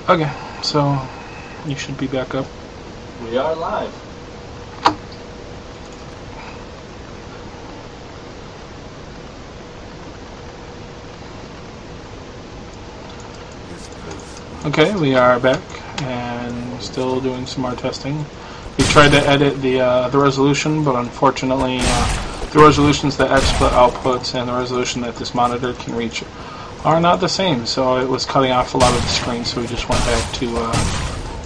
Okay, so you should be back up. We are live. Okay, we are back and still doing some more testing. We tried to edit the resolution, but unfortunately the resolutions that XSplit outputs and the resolution that this monitor can reach are not the same, so it was cutting off a lot of the screen, so we just went back to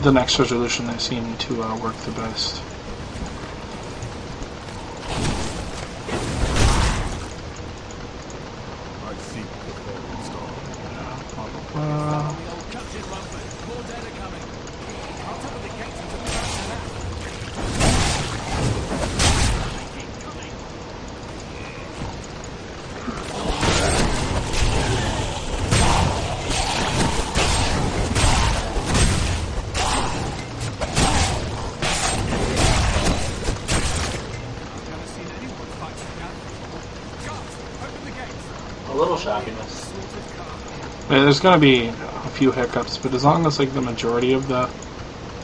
the next resolution that seemed to work the best. A little shockiness. Yeah, there's gonna be a few hiccups, but as long as like the majority of the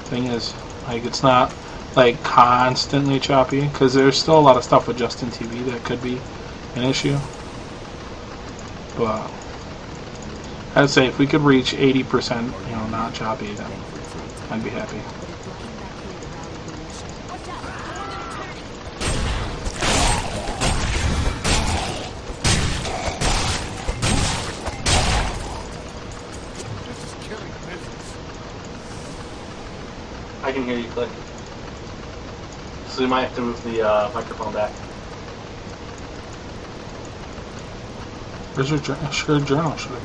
thing is like it's not like constantly choppy, because there's still a lot of stuff with Justin TV that could be an issue. But I'd say if we could reach 80%, you know, not choppy, then I'd be happy. I can hear you click. So you might have to move the microphone back. Where's your shared journal? Should have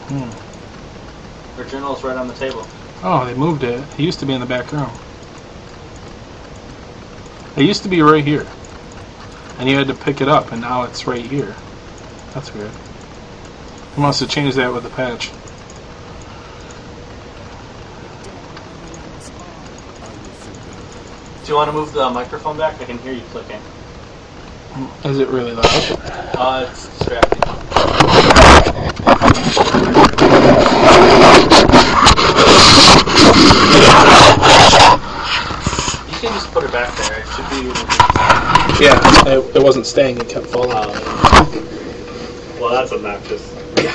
been there. Your journal is right on the table. Oh, they moved it. It used to be in the back room. It used to be right here. And you had to pick it up, and now it's right here. That's weird. They must have changed that with the patch. Do you want to move the microphone back? I can hear you clicking. Is it really loud? It's distracting. You can just put it back there. It should be. Yeah, it wasn't staying. It kept falling. Well, that's obnoxious. Yeah.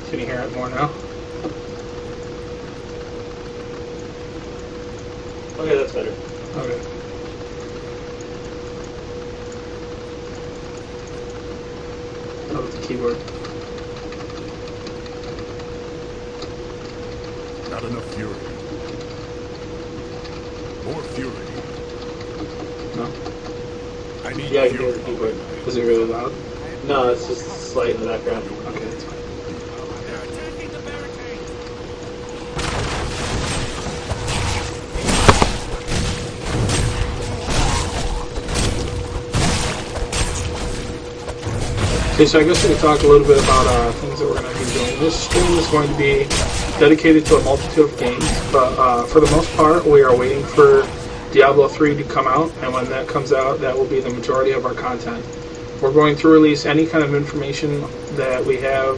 Can you hear it more now? Okay, that's better. Okay. That was the keyboard. Not enough fury. More fury. No? I need Yeah, I can fury. hear the keyboard. Is it really loud? No, it's just slight in the background. Okay, that's fine. Okay, so I guess we can talk a little bit about things that we're going to be doing. This stream is going to be dedicated to a multitude of games, but for the most part, we are waiting for Diablo 3 to come out, and when that comes out, that will be the majority of our content. We're going to release any kind of information that we have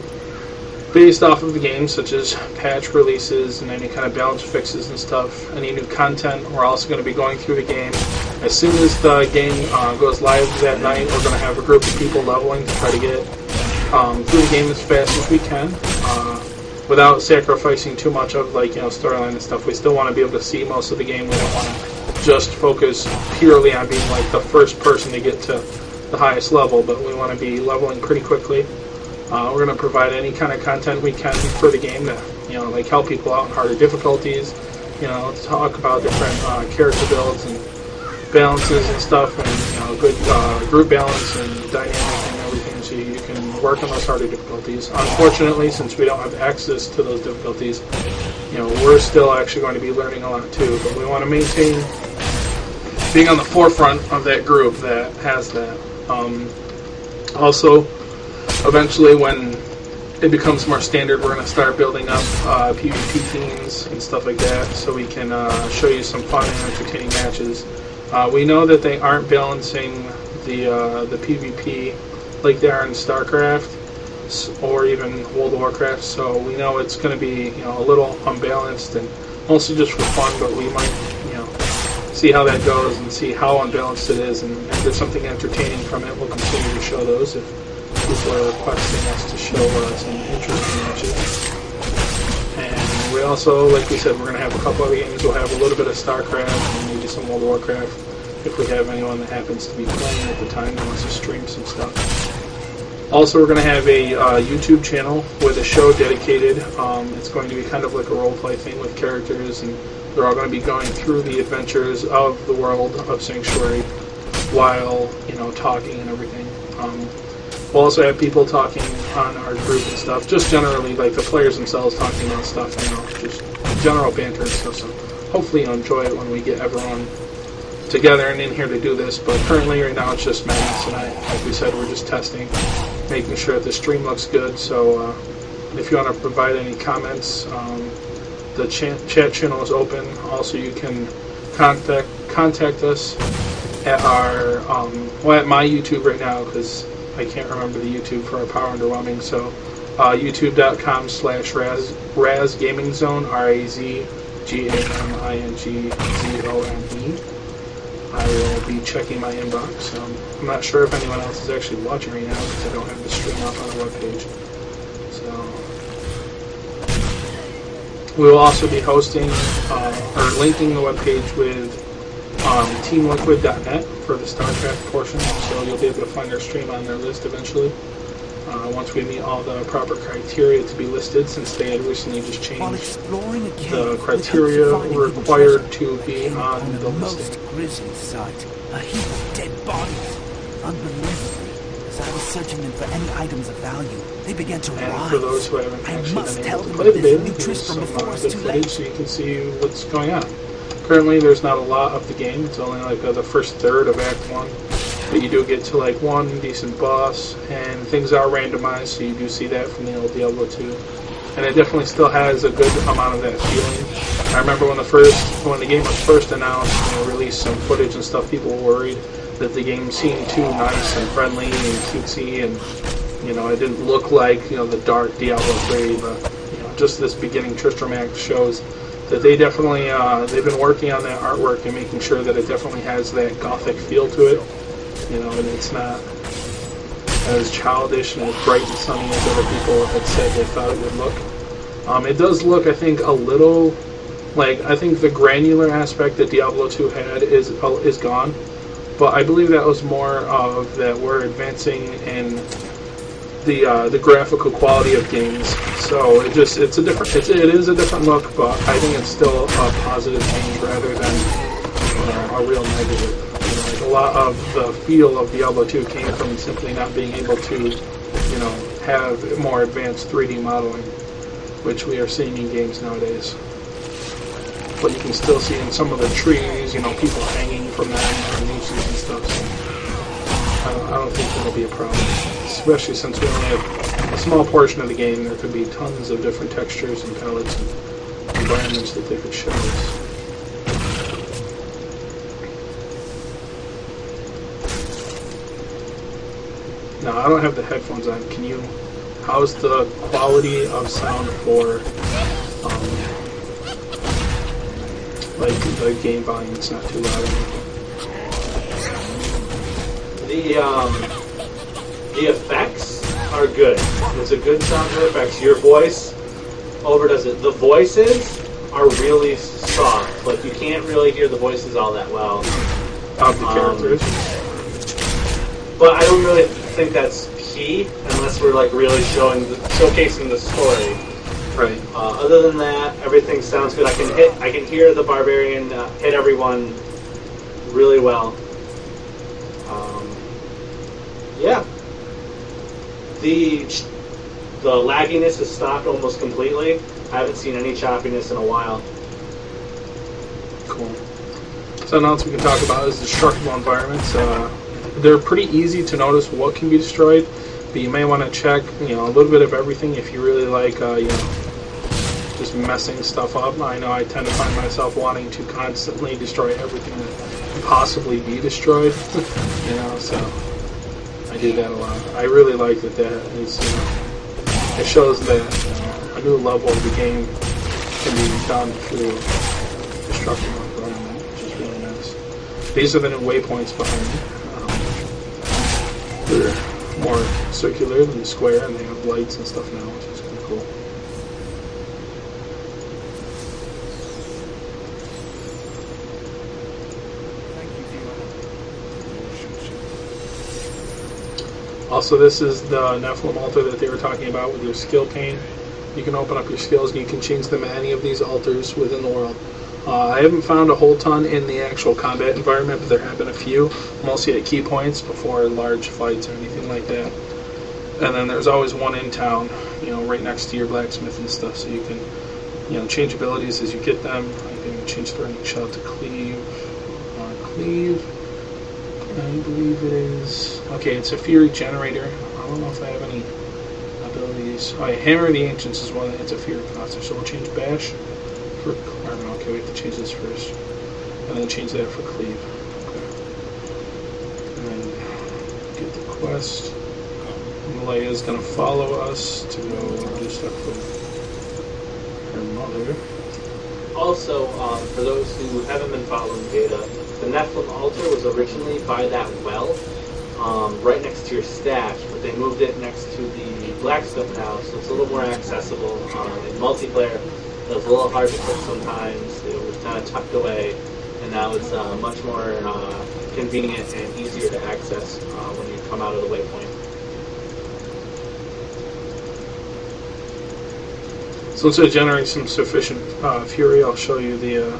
based off of the game, such as patch releases and any kind of balance fixes and stuff, any new content. We're also going to be going through the game. As soon as the game goes live that night, we're going to have a group of people leveling to try to get through the game as fast as we can, without sacrificing too much of storyline and stuff. We still want to be able to see most of the game. We don't want to just focus purely on being like the first person to get to the highest level, but we want to be leveling pretty quickly. We're going to provide any kind of content we can for the game to, help people out in harder difficulties. Talk about different character builds and balances and stuff, and good group balance and dynamic and everything, so you can work on those harder difficulties. Unfortunately, since we don't have access to those difficulties, we're still actually going to be learning a lot too. But we want to maintain being on the forefront of that group that has that. Also, eventually, when it becomes more standard, we're going to start building up PvP teams and stuff like that, so we can show you some fun and entertaining matches. We know that they aren't balancing the PvP like they are in StarCraft or even World of Warcraft. So we know it's going to be, you know, a little unbalanced and mostly just for fun. But we might, you know, see how that goes and see how unbalanced it is. And if there's something entertaining from it, we'll continue to show those if people are requesting us to show some interesting matches. And we also, like we said, we're going to have a couple other games. We'll have a little bit of StarCraft and maybe some World of Warcraft if we have anyone that happens to be playing at the time that wants to stream some stuff. Also, we're going to have a YouTube channel with a show dedicated. It's going to be kind of like a role-play thing with characters, and they're all going to be going through the adventures of the world of Sanctuary while, you know, talking and everything. We'll also have people talking on our group and stuff, just generally, like the players themselves talking about stuff, you know, just general banter and stuff. So hopefully you'll enjoy it when we get everyone together and in here to do this. But currently, right now, it's just Magnus and I. Like we said, we're just testing, making sure that the stream looks good. So if you want to provide any comments, the chat channel is open. Also, you can contact us at our at my YouTube right now, because I can't remember the YouTube for our Power Underwhelming. So youtube.com/RazGamingZone, RazGamingZone. I will be checking my inbox. I'm not sure if anyone else is actually watching right now because I don't have the stream up on the webpage. So we will also be hosting or linking the webpage with TeamLiquid.net for the StarCraft portion, so you'll be able to find our stream on their list eventually. Once we meet all the proper criteria to be listed, since they had recently just changed the criteria required to be on the listing. Grisly sight, a heap of dead bodies. Unbelievably, as I was searching them for any items of value, they began to rise. And for those who haven't actually been able to play the beta, here's some good footage so you can see what's going on. Currently, there's not a lot of the game. It's only like the first third of Act 1. But you do get to like one decent boss, and things are randomized, so you do see that from the old Diablo 2. And it definitely still has a good amount of that feeling. I remember when the game was first announced and they released some footage and stuff, people were worried that the game seemed too nice and friendly and cutesy, and you know, it didn't look like, you know, the dark Diablo 3. But you know, just this beginning Tristram Act shows that they definitely they've been working on that artwork and making sure that it definitely has that gothic feel to it. You know, and it's not as childish and as bright and sunny as other people had said they thought it would look. It does look, I think, a little like, I think the granular aspect that Diablo 2 had is gone, but I believe that was more of that we're advancing in the graphical quality of games. So it is a different look, but I think it's still a positive change rather than a real negative. A lot of the feel of Diablo 2 came from simply not being able to, you know, have more advanced 3D modeling, which we are seeing in games nowadays. But you can still see in some of the trees, you know, people hanging from them on nooses and stuff. So I don't think that'll be a problem, especially since we only have a small portion of the game. There could be tons of different textures and palettes and environments that they could show us. Now, I don't have the headphones on. How's the quality of sound for, like, the game volume? It's not too loud or anything. The effects are good. There's a good sound for effects. Your voice overdoes it. The voices are really soft. Like, you can't really hear the voices all that well. Of the characters. But I don't really think that's key unless we're like really showcasing the story. Right. Other than that, everything sounds good. I can hear the Barbarian hit everyone really well. Yeah. The lagginess is stopped almost completely. I haven't seen any choppiness in a while. Cool. Something else we can talk about is destructible environments. They're pretty easy to notice what can be destroyed, but you may want to check, you know, a little bit of everything if you really like, you know, just messing stuff up. I know I tend to find myself wanting to constantly destroy everything that can possibly be destroyed, you know, so I do that a lot. I really like that is, it shows that a new level of the game can be done through destructive environment, which is really nice. These are the new waypoints behind me. They're more circular than square, and they have lights and stuff now, which is kind of cool. Also, this is the Nephilim altar that they were talking about with your skill pane. You can open up your skills and you can change them at any of these altars within the world. I haven't found a whole ton in the actual combat environment, but there have been a few, mostly at key points before large fights or anything like that. And then there's always one in town, right next to your blacksmith and stuff, so you can, change abilities as you get them. I can change threatening shot to cleave. Cleave. I believe it is... Okay, it's a Fury Generator. I don't know if I have any abilities. Oh, yeah, Hammer of the Ancients is one. It's a Fury Monster, so we'll change Bash for... Okay, we have to change this first. And then change that for Cleave. Okay. And then get the quest. Leia's going to follow us to go do stuff with her mother. Also, for those who haven't been following data, the Nephilim altar was originally by that well, right next to your stash, but they moved it next to the blacksmith now, so it's a little more accessible. In multiplayer, it was a little hard to click sometimes. It was kind of tucked away, and now it's much more convenient and easier to access when you come out of the waypoint. So once I generate some sufficient fury, I'll show you the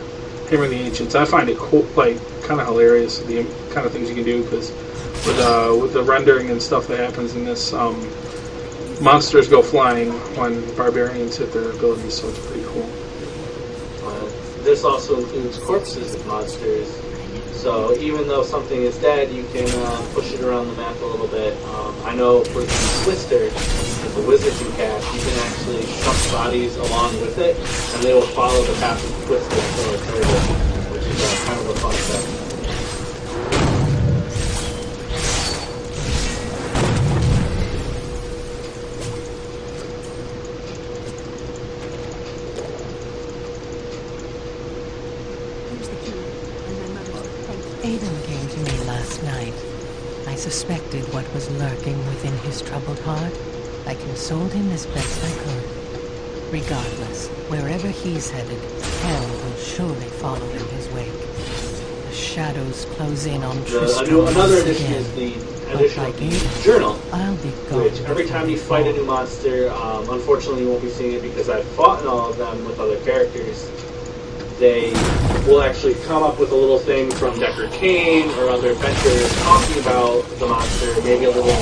Hammer of the Ancients. I find it cool, kind of hilarious, the kind of things you can do, because with the rendering and stuff that happens in this, monsters go flying when barbarians hit their abilities, so it's pretty cool. This also includes corpses of monsters, so even though something is dead, you can push it around the map a little bit. I know for the Twister, that the wizard can cast, you can actually chuck bodies along with it, and they will follow the path of the Twister until it's over, which is kind of a fun effect. Aiden came to me last night. I suspected what was lurking within his troubled heart. I consoled him as best I could. Regardless, wherever he's headed, hell will surely follow in his wake. The shadows close in on Tristram Another once addition again. is the addition of the journal, I'll be gone which every time you fight a new monster, unfortunately you won't be seeing it because I've fought in all of them with other characters. They will actually come up with a little thing from Deckard Cain or other adventurers talking about the monster, maybe a little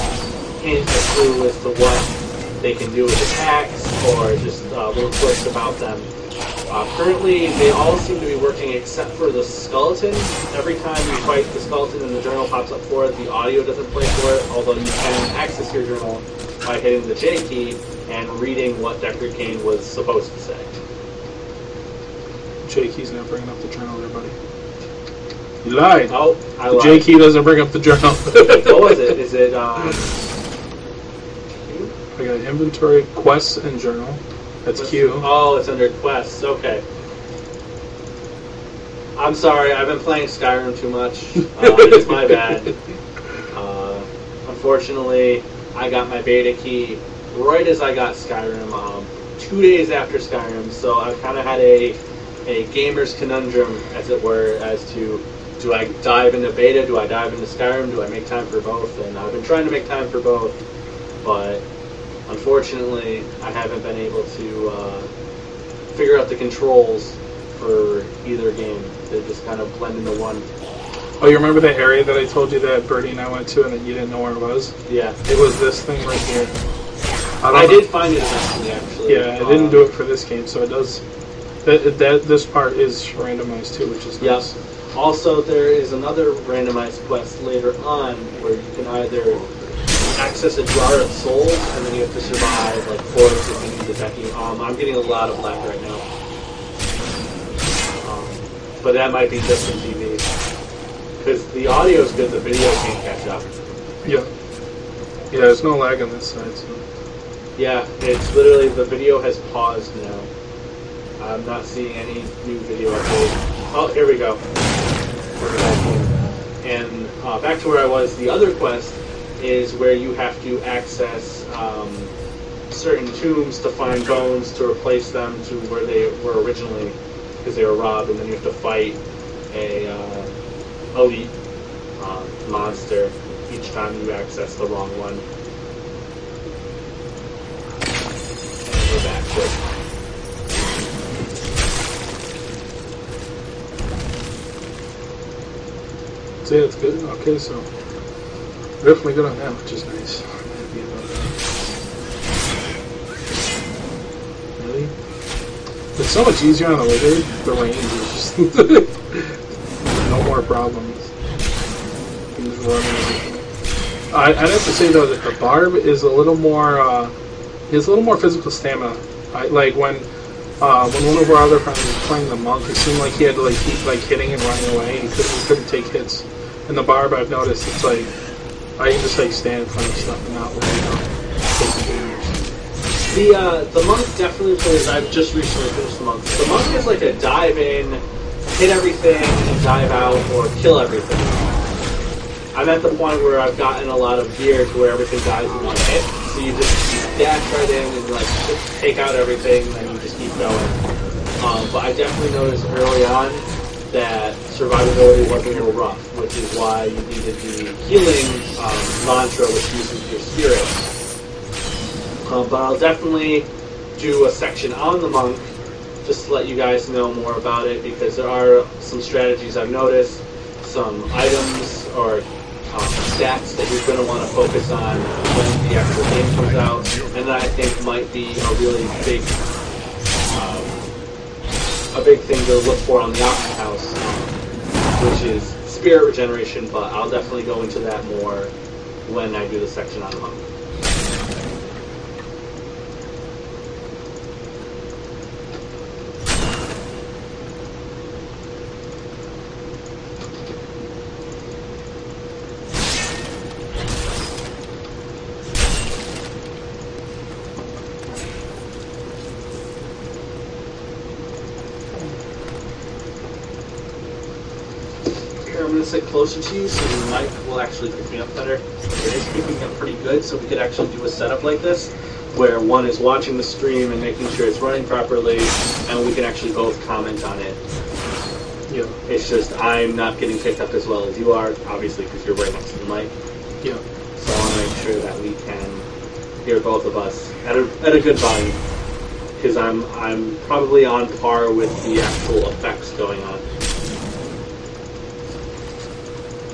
hint or clue as to what they can do with attacks, or just little quirks about them. Currently, they all seem to be working except for the skeleton. Every time you fight the skeleton and the journal pops up for it, the audio doesn't play for it, although you can access your journal by hitting the J key and reading what Deckard Cain was supposed to say. J key's not bringing up the journal there, buddy. You lied. Oh, I the lied. J key doesn't bring up the journal. What was it? Is it, I got inventory, quests, and journal. That's Q. Oh, it's under quests. Okay. I'm sorry, I've been playing Skyrim too much. It's my bad. Unfortunately, I got my beta key right as I got Skyrim, 2 days after Skyrim, so I've kind of had a gamer's conundrum, as it were, as to, do I dive into beta, do I dive into Skyrim, do I make time for both? And I've been trying to make time for both, but unfortunately, I haven't been able to figure out the controls for either game. They just kind of blend into one. Oh, you remember that area that I told you that Birdie and I went to and that you didn't know where it was? Yeah. It was this thing right here. I did find it eventually, actually. Yeah, I didn't do it for this game, so it does... This part is randomized too, which is nice. Yep. Also, there is another randomized quest later on where you can either access a jar of souls and then you have to survive like forest if you need the decking. I'm getting a lot of lag right now. But that might be just from TV. Because the audio is good, the video can't catch up. Yeah. Yeah, there's no lag on this side, so. Yeah, it's literally, the video has paused now. I'm not seeing any new video upload. Oh, here we go. We're back in. And back to where I was, the other quest is where you have to access certain tombs to find bones to replace them to where they were originally, because they were robbed, and then you have to fight a elite monster each time you access the wrong one. And we're back with. So yeah, it's good. Okay, so we're definitely good on that, which is nice. Really? It's so much easier on the wizard. The range is just no more problems. You can just run everything. I'd have to say though that the barb is a little more. He has a little more physical stamina. Like when one of our other friends was playing the monk, it seemed like he had to like keep like hitting and running away. He couldn't take hits. And the barb, I've noticed, it's like I can just like stand in front of stuff and not worry about taking damage. The monk definitely plays. I've just recently finished the monk. The monk is like a dive in, hit everything, and dive out, or kill everything. I'm at the point where I've gotten a lot of gear to where everything dies in one hit. So you just dash right in and like take out everything, and you just keep going. But I definitely noticed early on that survivability was a little rough, which is why you needed the healing mantra, which uses your spirit. But I'll definitely do a section on the monk, just to let you guys know more about it, because there are some strategies I've noticed, some items or stats that you're going to want to focus on when the actual game comes out, and that I think might be a really big thing to look for on the auction house, which is spirit regeneration, but I'll definitely go into that more when I do the section on the monk. I'm going to sit closer to you so the mic will actually pick me up better. It is picking up pretty good, so we could actually do a setup like this, where one is watching the stream and making sure it's running properly, and we can actually both comment on it. Yeah. It's just I'm not getting picked up as well as you are, obviously, because you're right next to the mic. Yeah. So I want to make sure that we can hear both of us at a good volume, because I'm probably on par with the actual effects going on.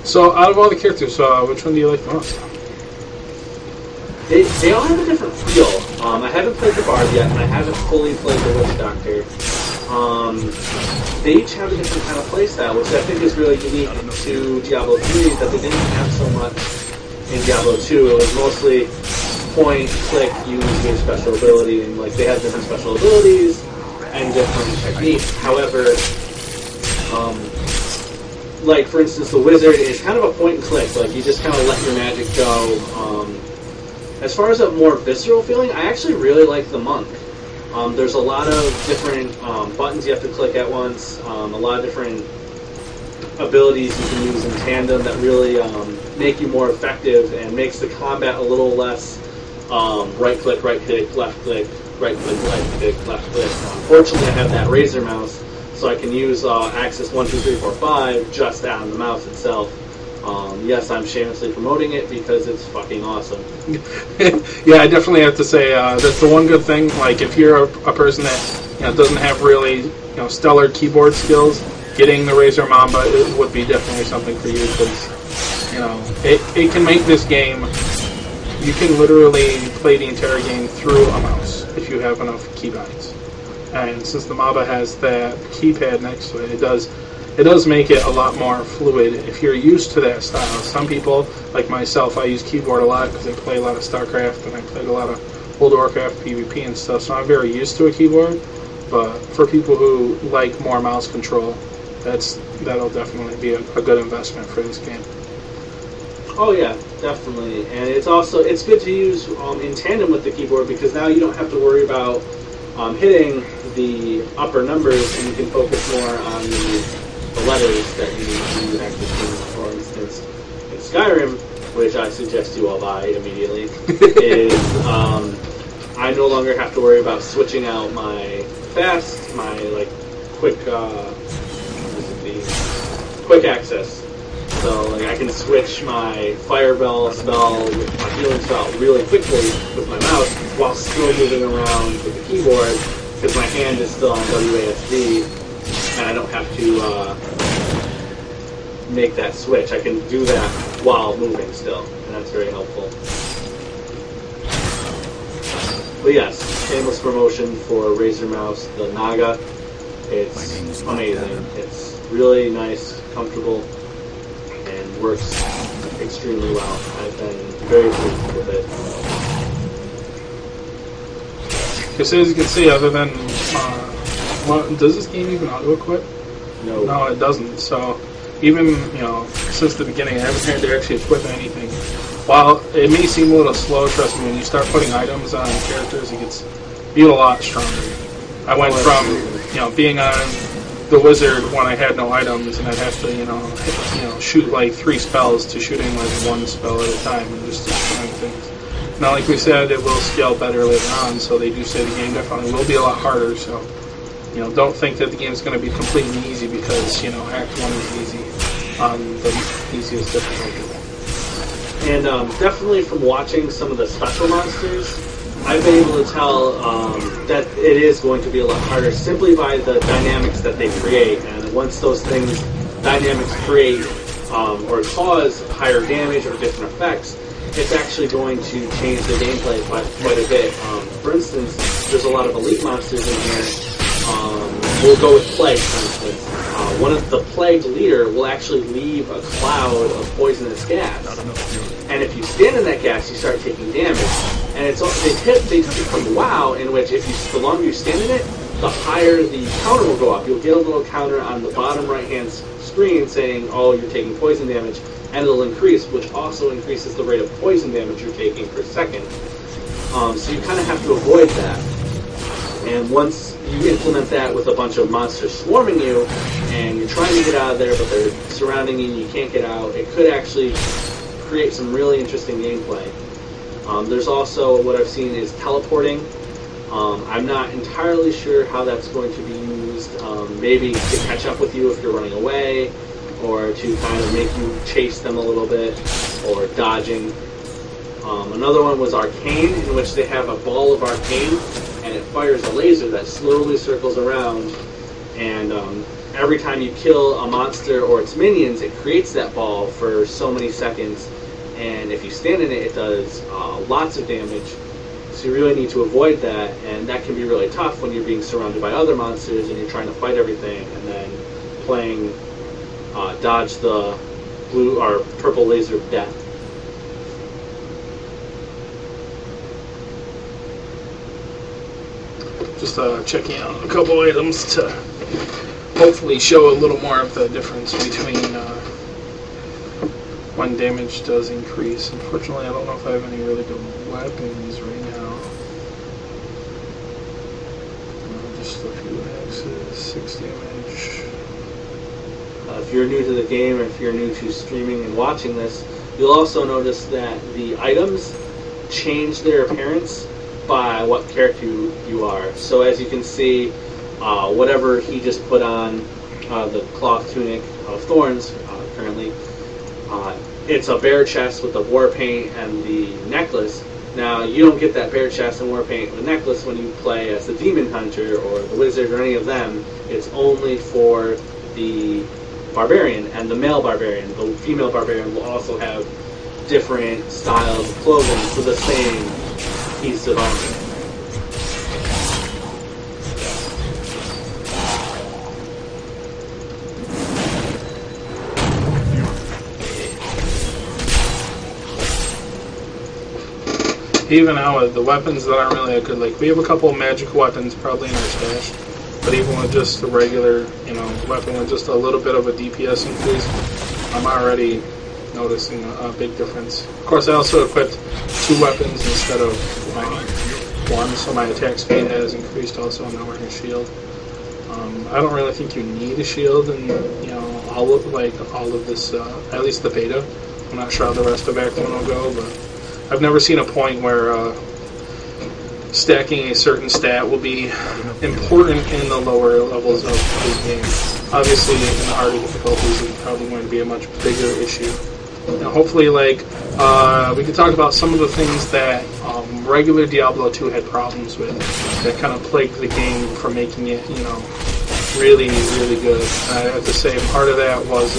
So, out of all the characters, which one do you like the most? They all have a different feel. I haven't played the Barb yet, and I haven't fully played the Witch Doctor. They each have a different kind of playstyle, which I think is really unique to Diablo 3, that they didn't have so much in Diablo 2. It was mostly point, click, use your special ability, and like they had different special abilities and different techniques. However, like, for instance, the wizard is kind of a point and click. Like, you just kind of let your magic go. As far as a more visceral feeling, I actually really like the monk. There's a lot of different buttons you have to click at once, a lot of different abilities you can use in tandem that really make you more effective and makes the combat a little less right click, left click, right click, left click. Fortunately, I have that Razer mouse, so I can use axis 1, 2, 3, 4, 5 just on the mouse itself. Yes, I'm shamelessly promoting it because it's fucking awesome. Yeah, I definitely have to say that's the one good thing. Like, if you're a person that doesn't have really stellar keyboard skills, getting the Razer Mamba would be definitely something for you, because it can make this game. You can literally play the entire game through a mouse if you have enough keybinds. And since the Mamba has that keypad next to it, it does make it a lot more fluid if you're used to that style. Some people, like myself, I use keyboard a lot because I play a lot of StarCraft and I played a lot of World of Warcraft PvP and stuff, so I'm very used to a keyboard. But for people who like more mouse control, that'll definitely be a good investment for this game. Oh yeah, definitely. And it's good to use in tandem with the keyboard, because now you don't have to worry about hitting the upper numbers, and you can focus more on the letters that you need to actually change. For instance, in Skyrim, which I suggest you all buy immediately, is I no longer have to worry about switching out my fast, my quick, quick access. So like I can switch my fireball spell with my healing spell really quickly with my mouse while still moving around with the keyboard, because my hand is still on WASD and I don't have to make that switch. I can do that while moving still, and that's very helpful. But yes, shameless promotion for Razer Mouse, the Naga. It's amazing. It's really nice, comfortable, and works extremely well. I've been very pleased with it. Because as you can see, other than does this game even auto-equip? No. No, it doesn't. So even since the beginning, I haven't had to actually equip anything. While it may seem a little slow, trust me, when you start putting items on characters, you get a lot stronger. I went from being on the wizard when I had no items, and I'd have to shoot like 3 spells to shooting like 1 spell at a time and just destroying things. Now, like we said, it will scale better later on, so they do say the game definitely will be a lot harder. So don't think that the game is going to be completely easy, because Act 1 is easy on the easiest difficulty. And definitely from watching some of the special monsters, I've been able to tell that it is going to be a lot harder simply by the dynamics that they create. And once those dynamics create or cause higher damage or different effects, it's actually going to change the gameplay quite a bit. For instance, there's a lot of elite monsters in here. We'll go with Plague, for instance. One of the Plague leader will actually leave a cloud of poisonous gas. And if you stand in that gas, you start taking damage. And they took it from WoW, in which the longer you stand in it, the higher the counter will go up. You'll get a little counter on the bottom right-hand screen saying, oh, you're taking poison damage, and it'll increase, which also increases the rate of poison damage you're taking per second. So you kind of have to avoid that. And once you implement that with a bunch of monsters swarming you, and you're trying to get out of there, but they're surrounding you and you can't get out, it could actually create some really interesting gameplay. There's also, what I've seen is teleporting. I'm not entirely sure how that's going to be used. Maybe to catch up with you if you're running away, or to kind of make you chase them a little bit, or dodging. Another one was Arcane, in which they have a ball of Arcane, and it fires a laser that slowly circles around, and every time you kill a monster or its minions, it creates that ball for so many seconds, and if you stand in it, it does lots of damage. So you really need to avoid that, and that can be really tough when you're being surrounded by other monsters and you're trying to fight everything, and then playing dodge the blue or purple laser of death. Just checking out a couple items to hopefully show a little more of the difference between when damage does increase. Unfortunately, I don't know if I have any really good weapons right now. Just a few axes, 6 damage. If you're new to the game, or if you're new to streaming and watching this, you'll also notice that the items change their appearance by what character you are. So as you can see, whatever he just put on, the cloth tunic of thorns currently, it's a bare chest with the war paint and the necklace. Now, you don't get that bare chest and war paint and the necklace when you play as the demon hunter or the wizard or any of them. It's only for the barbarian and the male barbarian. The female barbarian will also have different styles of clothing for the same piece of armor. Even now, with the weapons that aren't really that good, like we have a couple of magic weapons probably in our stash, but even with just the regular, weapon with just a little bit of a DPS increase, I'm already noticing a big difference. Of course, I also equipped 2 weapons instead of one, so my attack speed has increased also. I'm now wearing a shield. I don't really think you need a shield in all of this, at least the beta. I'm not sure how the rest of Act 1 will go, but I've never seen a point where stacking a certain stat will be important in the lower levels of the game. Obviously, in the harder difficulties, it's probably going to be a much bigger issue. Now, hopefully, we can talk about some of the things that regular Diablo 2 had problems with that kind of plagued the game from making it, really, really good. I have to say, part of that was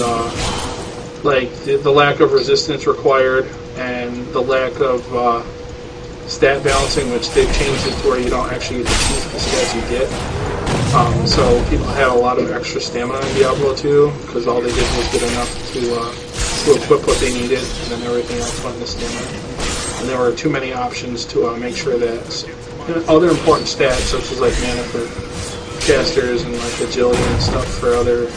the lack of resistance required and the lack of stat balancing, which they've changed it to where you don't actually get to choose the stats you get. So people had a lot of extra stamina in Diablo 2 because all they did was get enough to equip what they needed, and then everything else went into stamina. And there were too many options to make sure that other important stats, such as mana for casters and agility and stuff for other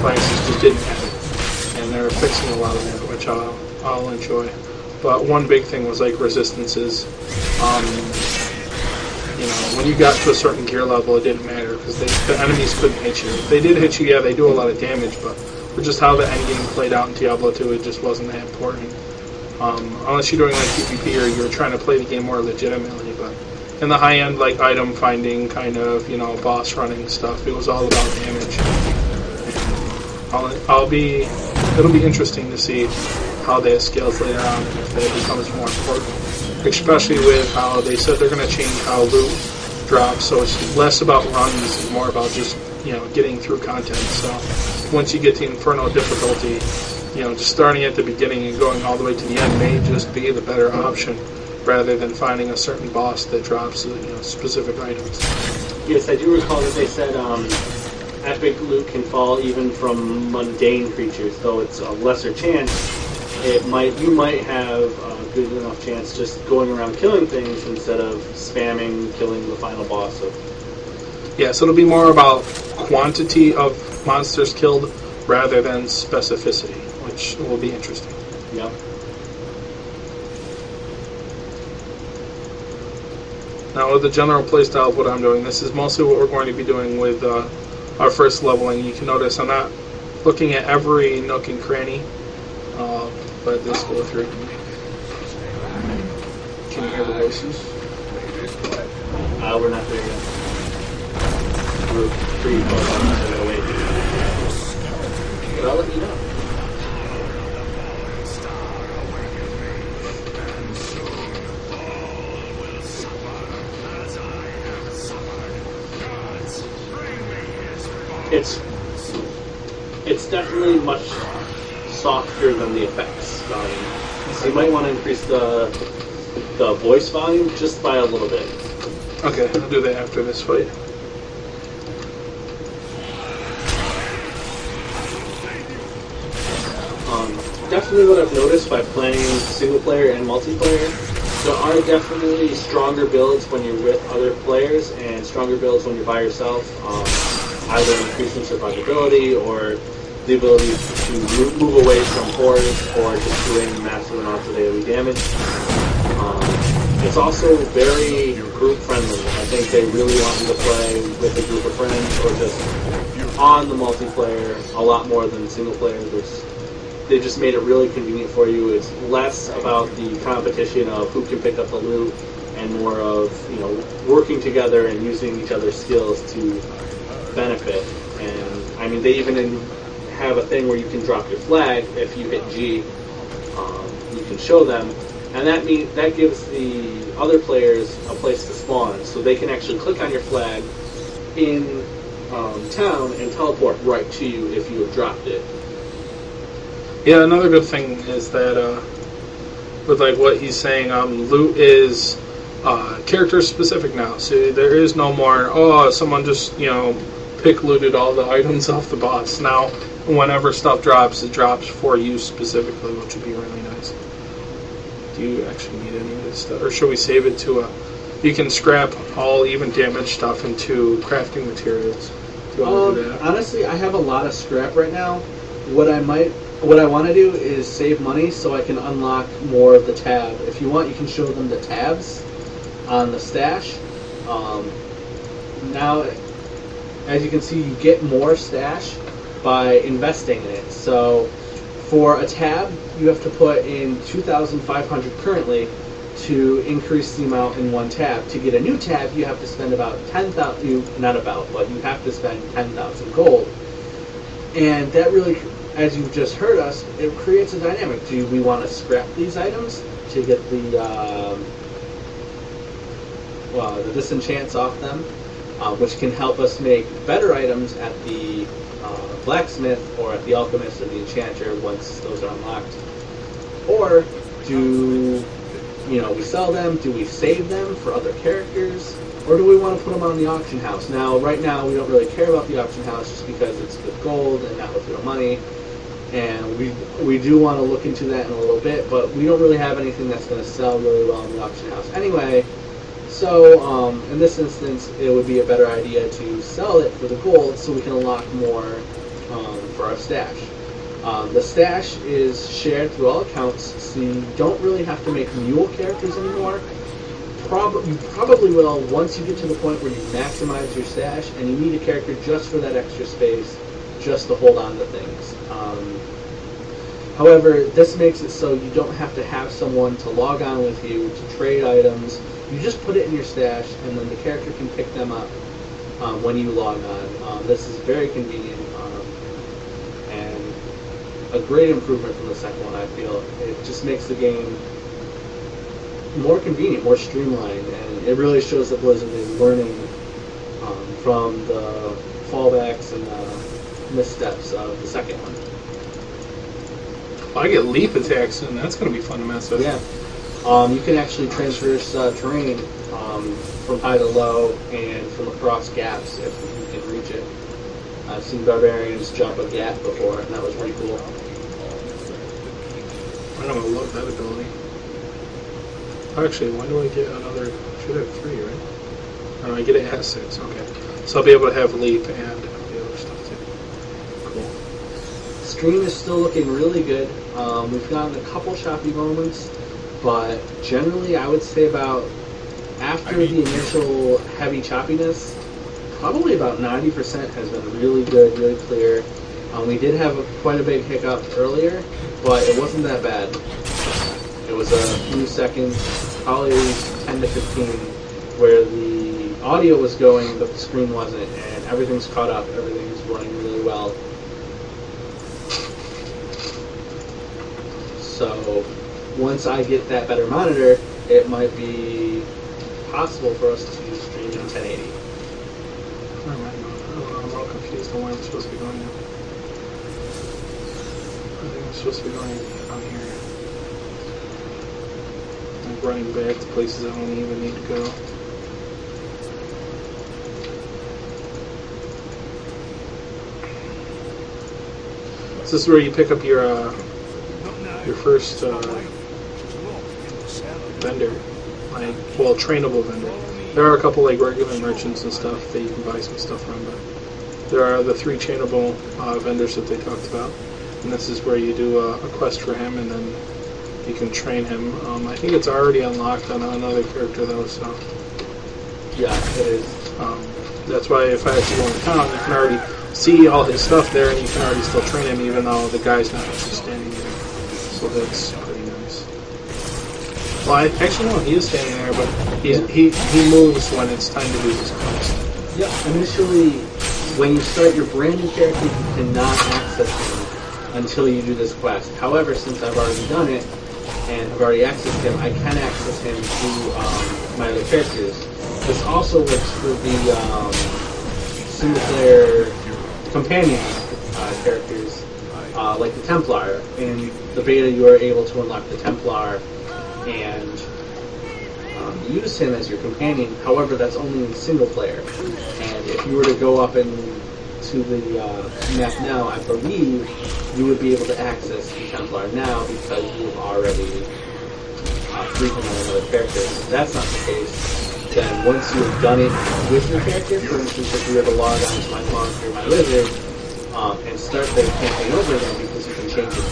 classes, just didn't have it. And they're fixing a lot of that, which I'll enjoy. But one big thing was resistances. When you got to a certain gear level, it didn't matter because the enemies couldn't hit you. If they did hit you, yeah, they do a lot of damage, but for just how the endgame played out in Diablo 2, it just wasn't that important. Unless you're doing PvP or you're trying to play the game more legitimately. But in the high-end item finding kind of boss running stuff, it was all about damage. It'll be interesting to see how that scales later on and if that becomes more important. Especially with how they said they're going to change how loot drops, so it's less about runs and more about just getting through content. So once you get to Inferno difficulty, just starting at the beginning and going all the way to the end may just be the better option rather than finding a certain boss that drops specific items. Yes, I do recall that they said epic loot can fall even from mundane creatures, though it's a lesser chance. You might have a good enough chance just going around killing things instead of spamming killing the final boss. Yeah, so it'll be more about quantity of monsters killed rather than specificity, which will be interesting. Yep. Now, with the general playstyle of what I'm doing, this is mostly what we're going to be doing with our first leveling. You can notice I'm not looking at every nook and cranny. Let this go through. Can you hear the voices? We're not there yet. We're pretty close on that, so wait. But I'll let you know. It's definitely much softer than the effects volume. So you might want to increase the voice volume just by a little bit. Okay, I'll do that after this fight. Definitely what I've noticed by playing single player and multiplayer, there are definitely stronger builds when you're with other players and stronger builds when you're by yourself. Either increasing survivability or the ability to move away from hordes or just doing massive amounts of daily damage. It's also very group friendly. I think they really want you to play with a group of friends or just on the multiplayer a lot more than single player. They just made it really convenient for you. It's less about the competition of who can pick up the loot and more of working together and using each other's skills to benefit. And I mean, they even have a thing where you can drop your flag if you hit G. You can show them, and that gives the other players a place to spawn, so they can actually click on your flag in town and teleport right to you if you have dropped it. Yeah, another good thing is that with what he's saying, loot is character specific now. So there is no more someone just pick looted all the items off the boss. Now whenever stuff drops, it drops for you specifically, which would be really nice. Do you actually need any of this stuff, or should we save it to you can scrap all even damage stuff into crafting materials? Do you want to do that? Honestly, I have a lot of scrap right now. What I might what I want to do is save money so I can unlock more of the tab. If you want, you can show them the tabs on the stash. Now, as you can see, you get more stash by investing in it. So for a tab, you have to put in 2,500 currently to increase the amount in one tab. To get a new tab, you have to spend about 10,000, not about, but you have to spend 10,000 gold. And that really, as you've just heard us, it creates a dynamic. Do we want to scrap these items to get the disenchants off them, which can help us make better items at the blacksmith or at the alchemist or the enchanter once those are unlocked? Or do we sell them? Do we save them for other characters? Or do we want to put them on the auction house? Now, right now, we don't really care about the auction house just because it's with gold and not with real money. And we do want to look into that in a little bit, but we don't really have anything that's going to sell really well in the auction house anyway. So, in this instance, it would be a better idea to sell it for the gold so we can unlock more for our stash. The stash is shared through all accounts, so you don't really have to make mule characters anymore. You probably will once you get to the point where you maximize your stash and you need a character just for that extra space, just to hold on to things. However, this makes it so you don't have to have someone to log on with you to trade items. You just put it in your stash, and then the character can pick them up when you log on. This is very convenient and a great improvement from the second one, I feel. It just makes the game more convenient, more streamlined, and it really shows that Blizzard is learning from the fallbacks and missteps of the second one. I get leap attacks, and that's going to be fun to mess with. Yeah. You can actually transverse terrain from high to low and from across gaps if you can reach it. I've seen barbarians jump a gap before, and that was pretty cool. I don't know, I love that ability. Actually, when do I get another? I should have 3, right? I get it at 6, okay. So I'll be able to have leap and the other stuff too. Cool. Stream is still looking really good. We've gotten a couple choppy moments, but generally I would say about after the initial heavy choppiness, probably about 90% has been really good, really clear. We did have quite a big hiccup earlier, but it wasn't that bad. It was a few seconds, probably 10 to 15, where the audio was going, but the screen wasn't, and everything's caught up, everything's running really well. So, once I get that better monitor, it might be possible for us to stream in 1080. I'm all confused on where I'm supposed to be going now. I think I'm supposed to be going on here. Like running back to places I don't even need to go. So this is where you pick up your first vendor, like, well, trainable vendor. There are a couple like regular merchants and stuff that you can buy some stuff from, but there are the 3 trainable vendors that they talked about, and this is where you do a quest for him, and then you can train him. I think it's already unlocked on another character though, so yeah, it is. That's why if I actually go in town, you can already see all his stuff there, and you can already still train him, even though the guy's not actually standing there. So that's pretty nice. Well, actually no, he is standing there, but he moves when it's time to do his quest. Yeah, initially, when you start your brand new character, you cannot access him until you do this quest. However, since I've already done it, and I've already accessed him, I can access him through my other characters. This also works for the single-player companion characters, like the Templar. In the beta, you are able to unlock the Templar and use him as your companion. However, that's only in single player. And if you were to go up into the map now, I believe you would be able to access the Templar now because you've already freed him on another character. If that's not the case, then once you've done it with your character, for instance, if you were to log on to my monk or my lizard and start the campaign over again, because you can change your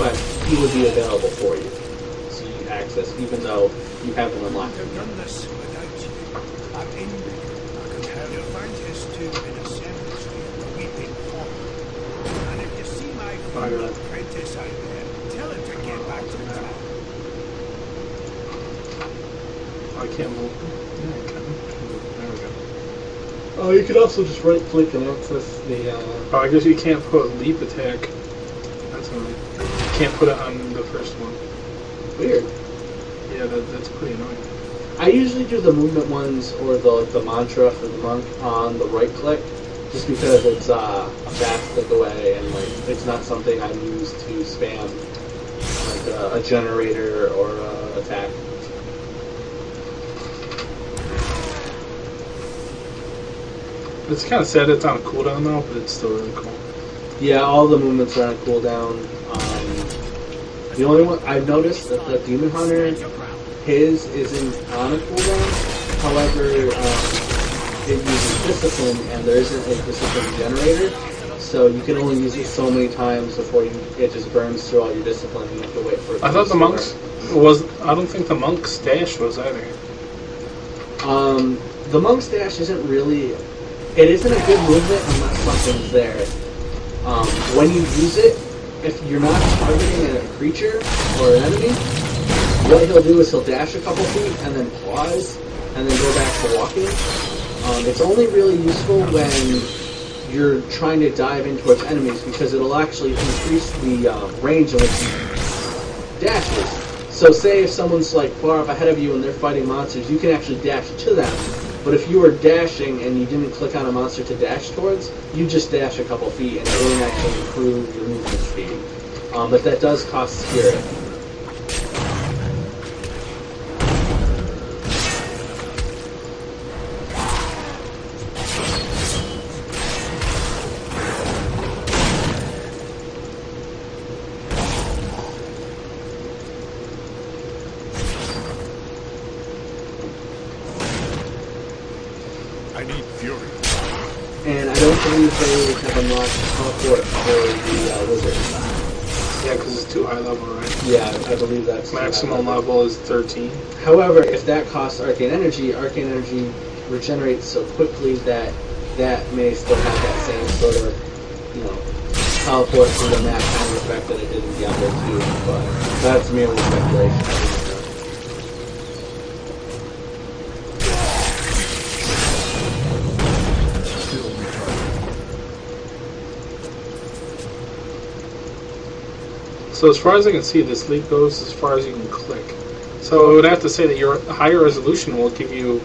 he would be available for you. So you access, even though you haven't unlocked him yet. Done this without you. I'm envy. You'll find his tomb in a cemetery, a weeping pond. And if you see my fellow apprentice out there, tell him to get back to town. I can't move. Yeah, I can. There we go. Oh, you could also just right click and access the. Oh, I guess you can't put leap attack. That's annoying. You can't put it on the first one. Weird. Yeah, that's pretty annoying. I usually do the movement ones or the mantra for the monk on the right click, just because it's a fast click away and like it's not something I use to spam like a generator or a attack. It's kind of sad it's on a cooldown though, but it's still really cool. Yeah, all the movements are on a cooldown. The only one I've noticed that the Demon Hunter, his isn't on a cooldown. However, it uses discipline, and there isn't a discipline generator, so you can only use it so many times before it just burns through all your discipline. And you have to wait for it. I thought the monks was. I don't think the monk's dash was either. The monk's dash isn't really. It isn't a good movement unless something's there. When you use it, if you're not targeting a creature or an enemy, what he'll do is he'll dash a couple feet and then pause and then go back to walking. It's only really useful when you're trying to dive in towards enemies because it'll actually increase the range in which he dashes. So say if someone's like far up ahead of you and they're fighting monsters, you can actually dash to them. But if you were dashing and you didn't click on a monster to dash towards, you just dash a couple feet and it won't actually improve your movement speed. But that does cost spirit. I need fury. And I don't believe they have unlocked teleport for the wizard. Yeah, because it's too high level, right? Yeah, I believe that's Maximum level is 13. However, if that costs arcane energy regenerates so quickly that may still have that same sort of, teleport through the map kind of effect that it did in Diablo 2, but that's merely speculation. So as far as I can see, this leap goes as far as you can click. So I would have to say that your higher resolution will give you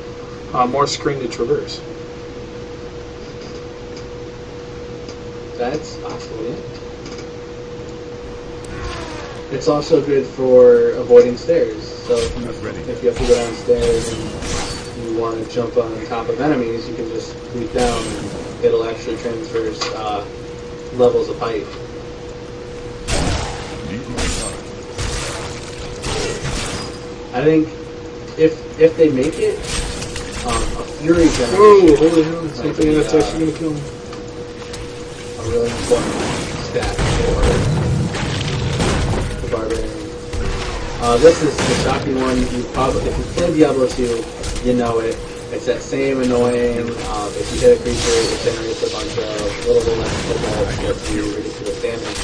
more screen to traverse. That's possible, yeah. It's also good for avoiding stairs. So if you have to go downstairs and you want to jump on top of enemies, you can just leap down and it'll actually transverse levels of height. I think if they make it a fury generation. Whoa, holy hell, something that's actually going to kill me. A really important stat for the Barbarian. This is the shocking one. You probably, if you play Diablo 2, you know it. It's that same annoying, if you hit a creature, it generates a bunch of little electrical bolts that gets you ridiculous damage.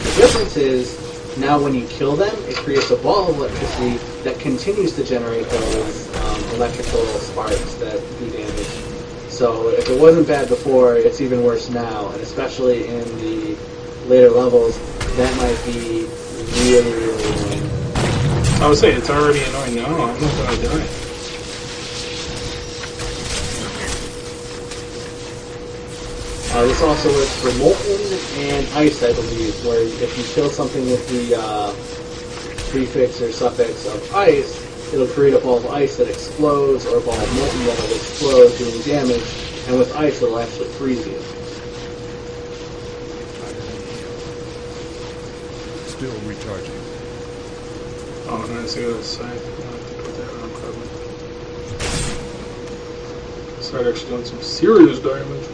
The difference is, now when you kill them, it creates a ball of electricity that continues to generate those electrical sparks that do damage. So if it wasn't bad before, it's even worse now, and especially in the later levels, that might be really, really annoying. I would say it's already annoying now. I'm not going to die. This also works for Molten and Ice, I believe, where if you kill something with the prefix or suffix of Ice, it'll create a ball of ice that explodes, or a ball of molten that will explode, doing damage, and with ice it'll actually freeze you. Still recharging. Oh, and I see what it's saying. I have to put that on probably. Start actually doing some serious damage.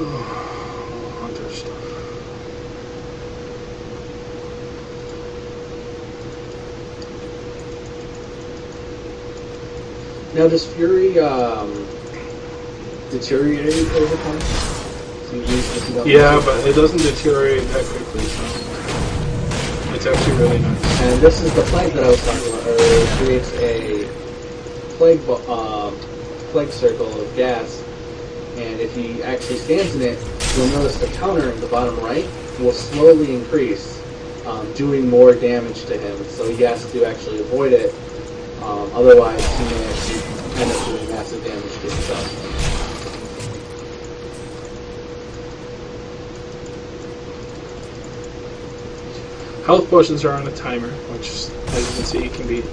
Hunter stuff. Now, does Fury deteriorate over time? So you use if you don't Yeah, use it? but it doesn't deteriorate that quickly, so it's actually really nice. And this is the plague that I was talking about earlier. It creates a plague circle of gas, and if he actually stands in it, you'll notice the counter in the bottom right will slowly increase, doing more damage to him. So he has to actually avoid it. Otherwise, he may actually end up doing massive damage to himself. Health potions are on a timer, which, as you can see, can be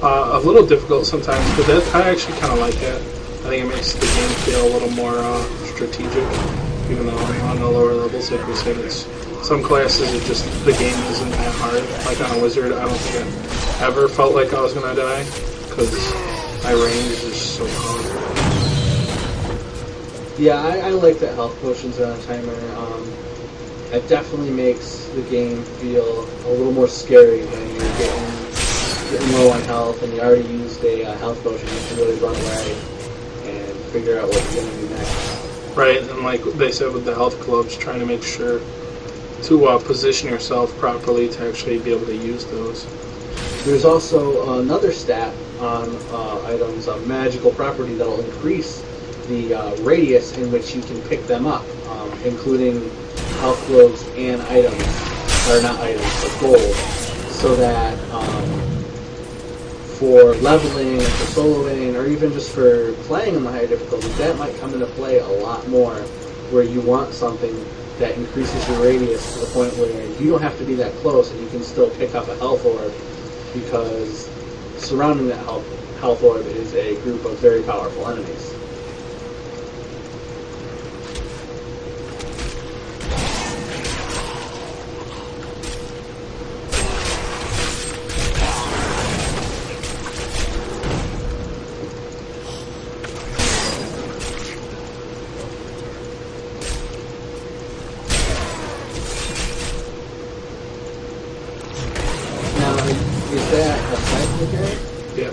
a little difficult sometimes, but I actually kind of like that. I think it makes the game feel a little more strategic, even though on the lower levels, like we said, it's some classes, the game isn't that hard. Like on a wizard, I don't think I ever felt like I was going to die, because my range is just so hard. Yeah, I like that health potions are on a timer. It definitely makes the game feel a little more scary when you're getting low on health and you already used a health potion. You can really run away and figure out what you're going to do next. Right, and like they said with the health clubs, trying to make sure to position yourself properly to actually be able to use those. There's also another stat on items, a magical property that will increase the radius in which you can pick them up, including health globes and items, or not items, but gold, so that for leveling, or for soloing, or even just for playing on the higher difficulty, that might come into play a lot more, where you want something that increases your radius to the point where you don't have to be that close and you can still pick up a health orb, because surrounding that health orb is a group of very powerful enemies. Is that a scythe carry? Yeah.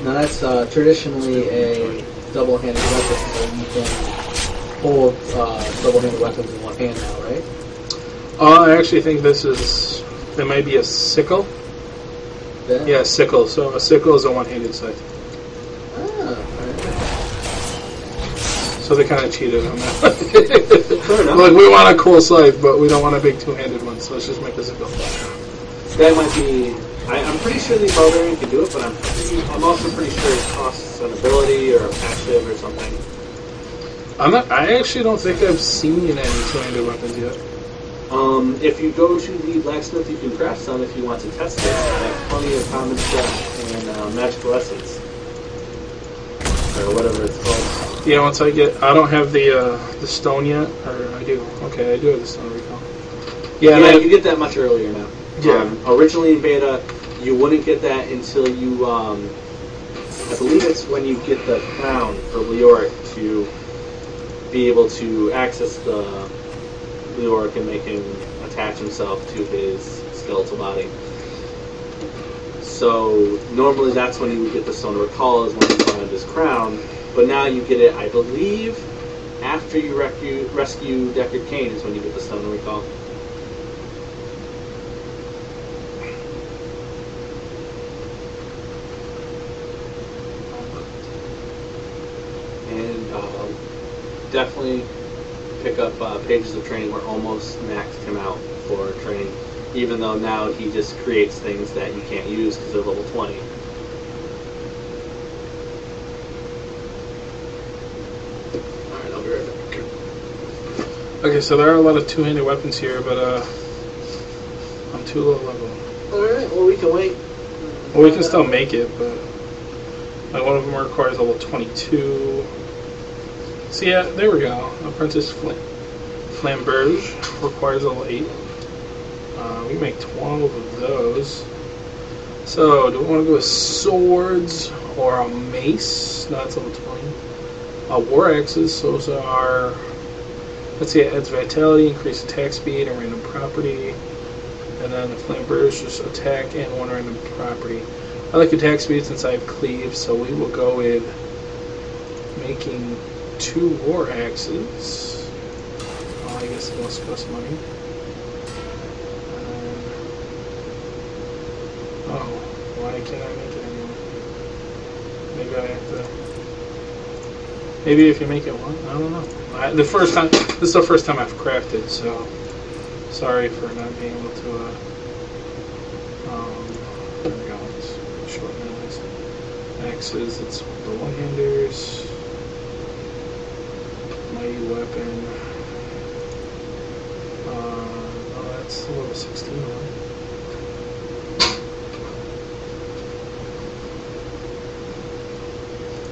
Now that's traditionally a double-handed weapon, so you can hold double-handed weapons in one hand now, right? I actually think it might be a sickle. Yeah, sickle. So a sickle is a one-handed scythe. So they kind of cheated on that. Fair enough. Like, we want a cool scythe, but we don't want a big two-handed one, so let's just make a sickle. That might be... I'm pretty sure the Barbarian can do it, but I'm also pretty sure it costs an ability or a passive or something. I actually don't think I've seen any two-handed weapons yet. If you go to the blacksmith, you can craft some if you want to test it. I have plenty of common stuff and magical essence. Or whatever it's called. Yeah, once I don't have the stone yet, or I do. Okay, I do have the stone recall. Yeah, you get that much earlier now. Yeah. Originally in beta, you wouldn't get that until you, I believe it's when you get the crown for Leoric to be able to access the Leoric and make him attach himself to his skeletal body. So normally that's when you would get the Stone of Recall, is when you find his crown. But now you get it, I believe, after you rescue Deckard Cain is when you get the Stone of Recall. Definitely pick up pages of training. We're almost maxed him out for training, even though now he just creates things that you can't use because they're level 20. Alright, I'll be right back. Okay, so there are a lot of two-handed weapons here, but I'm too low level. Alright, well we can wait. Well, we can still make it, but like one of them requires level 22. So yeah, there we go. Apprentice Flamberge requires level 8. We make 12 of those. So, do we want to go with swords or a mace? No, that's level 20. War axes, those are let's see, it adds vitality, increased attack speed, and random property. And then the flame burst, just attack and one random property. I like attack speed since I have cleave, so we will go with making 2 war axes. Oh, I guess it must cost money. Oh, why can't I make it anymore? Maybe I have to. Maybe if you make it one, I don't know. This is the first time I've crafted, so sorry for not being able to. There we go. Let's shorten this. Axes. It's the one-handers. Mighty weapon. Oh, that's the level 16 one.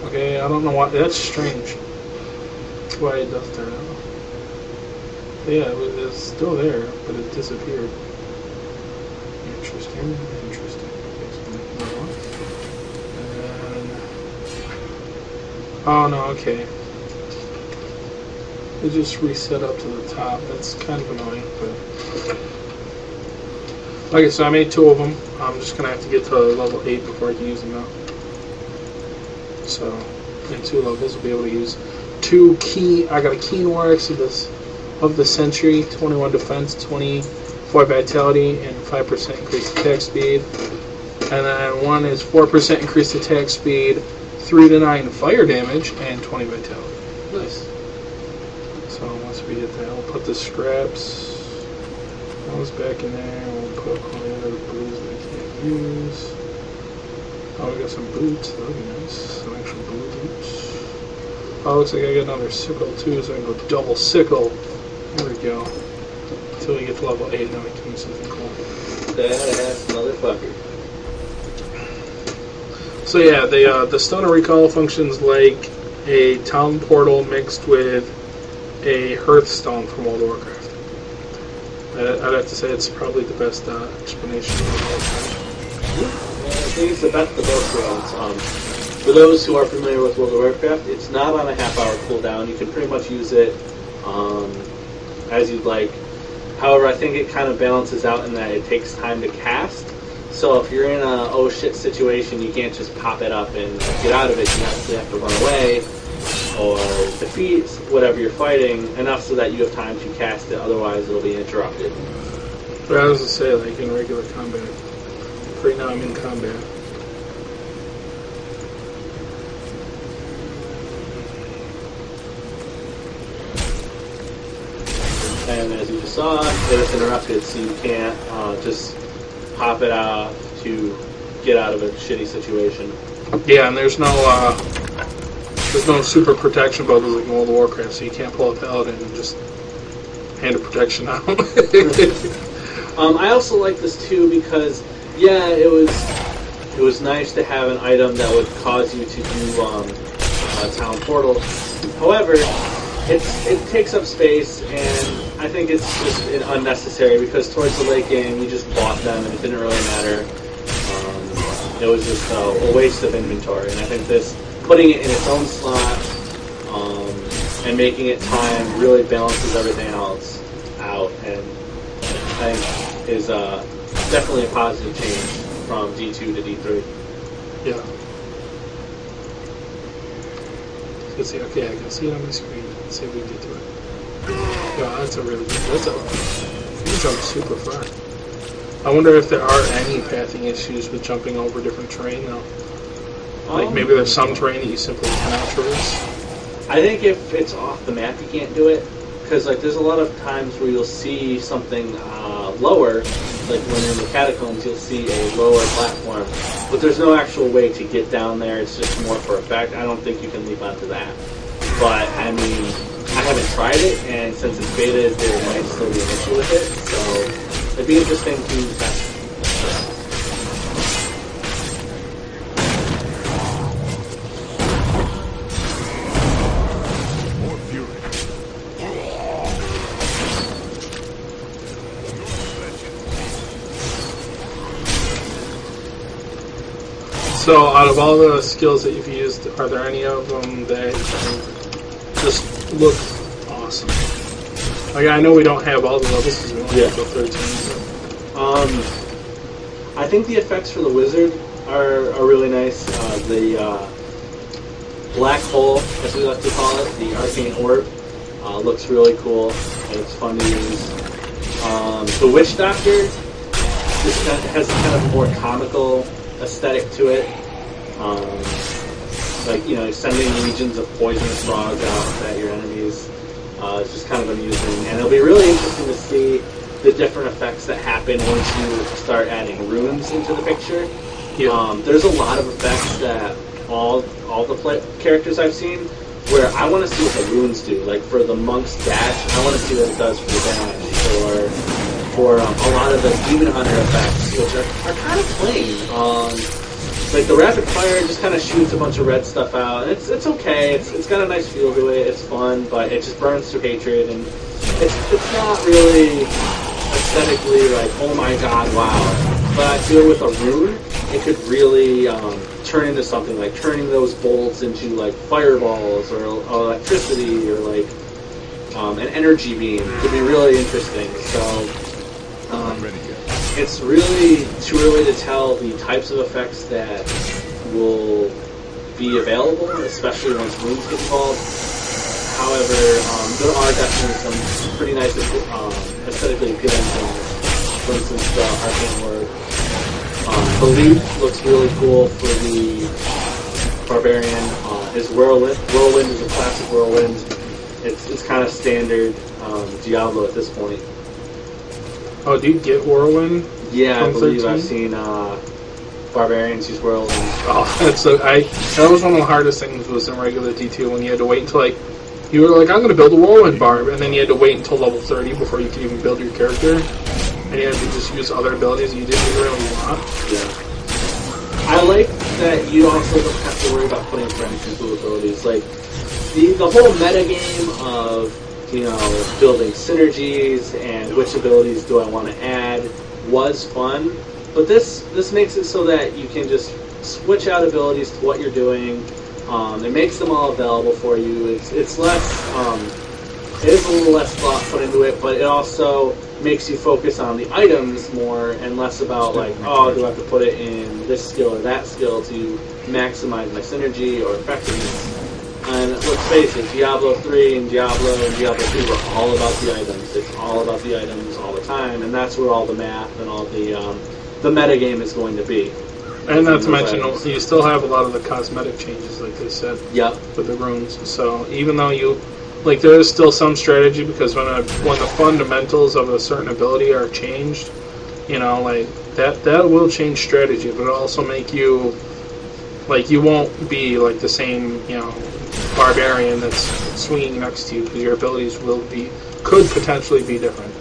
Okay, I don't know why. That's strange. Why it does that. Yeah, it's still there, but it disappeared. Interesting. Okay, so make another one. And oh no, okay. It just reset up to the top. That's kind of annoying, but okay. So I made 2 of them. I'm just gonna have to get to level 8 before I can use them now. So in 2 levels, we'll be able to use 2 key. I got a keen war axe of the century, 21 defense, 24 vitality, and 5% increased attack speed. And then one is 4% increased attack speed, 3 to 9 fire damage, and 20 vitality. Nice. So once we get that, we'll put the scraps. Those back in there. We'll put all the other blues that I can't use. Oh, we got some boots. That'll be nice. Some actual blue boots. Oh, looks like I got another sickle too, so I can go double sickle. There we go. Until we get to level 8, then we can use something cool. Badass motherfucker. So yeah, the Stone of Recall functions like a town portal mixed with a Hearthstone from World of Warcraft. I'd have to say it's probably the best explanation of all time. I think it's the best of both worlds. For those who are familiar with World of Warcraft, it's not on a half-hour cooldown. You can pretty much use it as you'd like. However, I think it kind of balances out in that it takes time to cast. So if you're in a oh shit situation, you can't just pop it up and get out of it. You actually have to run away or defeat whatever you're fighting enough so that you have time to cast it. Otherwise, it'll be interrupted. But I was to say, like in regular combat. Right now I'm in combat. And as you just saw, it is interrupted, so you can't just pop it out to get out of a shitty situation. Yeah, and there's no super protection bubbles like in World of Warcraft, so you can't pull a paladin and just hand a protection out. I also like this too because, yeah, it was nice to have an item that would cause you to do town portals. However, it takes up space, and I think it's just unnecessary because towards the late game we just bought them and it didn't really matter. It was just a waste of inventory, and I think this putting it in its own slot and making it time really balances everything else out, and I think is definitely a positive change from D2 to D3. Yeah. Let's see. Okay, I can see it on my screen. Let's see if we can get to it. Yeah, that's a really good. You jump super far. I wonder if there are any pathing issues with jumping over different terrain now. Like maybe there's some terrain that you simply cannot traverse. I think if it's off the map, you can't do it. Because like, there's a lot of times where you'll see something lower, like when you're in the catacombs, you'll see a lower platform, but there's no actual way to get down there. It's just more for effect. I don't think you can leap onto that. But I mean, I haven't tried it, and since it's beta, there might still be an issue with it. So it'd be interesting to test. So, out of all the skills that you've used, are there any of them that just look awesome? Like, I know we don't have all the levels because we only Yeah. have till 13. I think the effects for the wizard are really nice. The black hole, as we like to call it, the arcane orb, looks really cool. It's fun to use. The witch doctor just has kind of a more comical aesthetic to it. Like, you know, sending legions of poisonous frogs out at your enemies. It's just kind of amusing. And it'll be really interesting to see the different effects that happen once you start adding runes into the picture. Yeah. There's a lot of effects that all the characters I've seen where I want to see what the runes do. Like for the monk's dash, I want to see what it does for the dash. Or for a lot of the demon hunter effects, which are kind of plain. Like the rapid fire just kind of shoots a bunch of red stuff out. And it's okay. It's got a nice feel to it. It's fun, but it just burns through hatred, and it's not really aesthetically like, oh my god, wow. But I feel with a rune, it could really turn into something, like turning those bolts into like fireballs or electricity or like an energy beam. Could be really interesting. So it's really too early to tell the types of effects that will be available, especially once runes get involved. However, there are definitely some pretty nice aesthetically appealing things. For instance, the arcane orb. The lead looks really cool for the Barbarian. His whirlwind is a classic whirlwind. It's kind of standard Diablo at this point. Oh, do you get Whirlwind? Yeah, I from believe 13? I've seen Barbarians use whirlwind. Oh, that was one of the hardest things was in regular D2 when you had to wait until like you were like, I'm going to build a Whirlwind Barb, and then you had to wait until level 30 before you could even build your character, and you had to just use other abilities you didn't really want. Yeah. I like that you also don't have to worry about putting friends into abilities. Like the whole metagame of, you know, building synergies and which abilities do I want to add was fun, but this makes it so that you can just switch out abilities to what you're doing. It makes them all available for you. It's less, it is a little less thought put into it, but it also makes you focus on the items more and less about like, oh, do I have to put it in this skill or that skill to maximize my synergy or effectiveness. And let's face it, Diablo 3 and Diablo 2 were all about the items. It's all about the items all the time, and that's where all the math and all the metagame is going to be. And not to mention, you still have a lot of the cosmetic changes, like they said, Yep. with the runes. So even though there is still some strategy, because when the fundamentals of a certain ability are changed, you know, like that will change strategy, but it'll also make you, like, you won't be like the same, you know, Barbarian that's swinging next to you, because your abilities could potentially be different.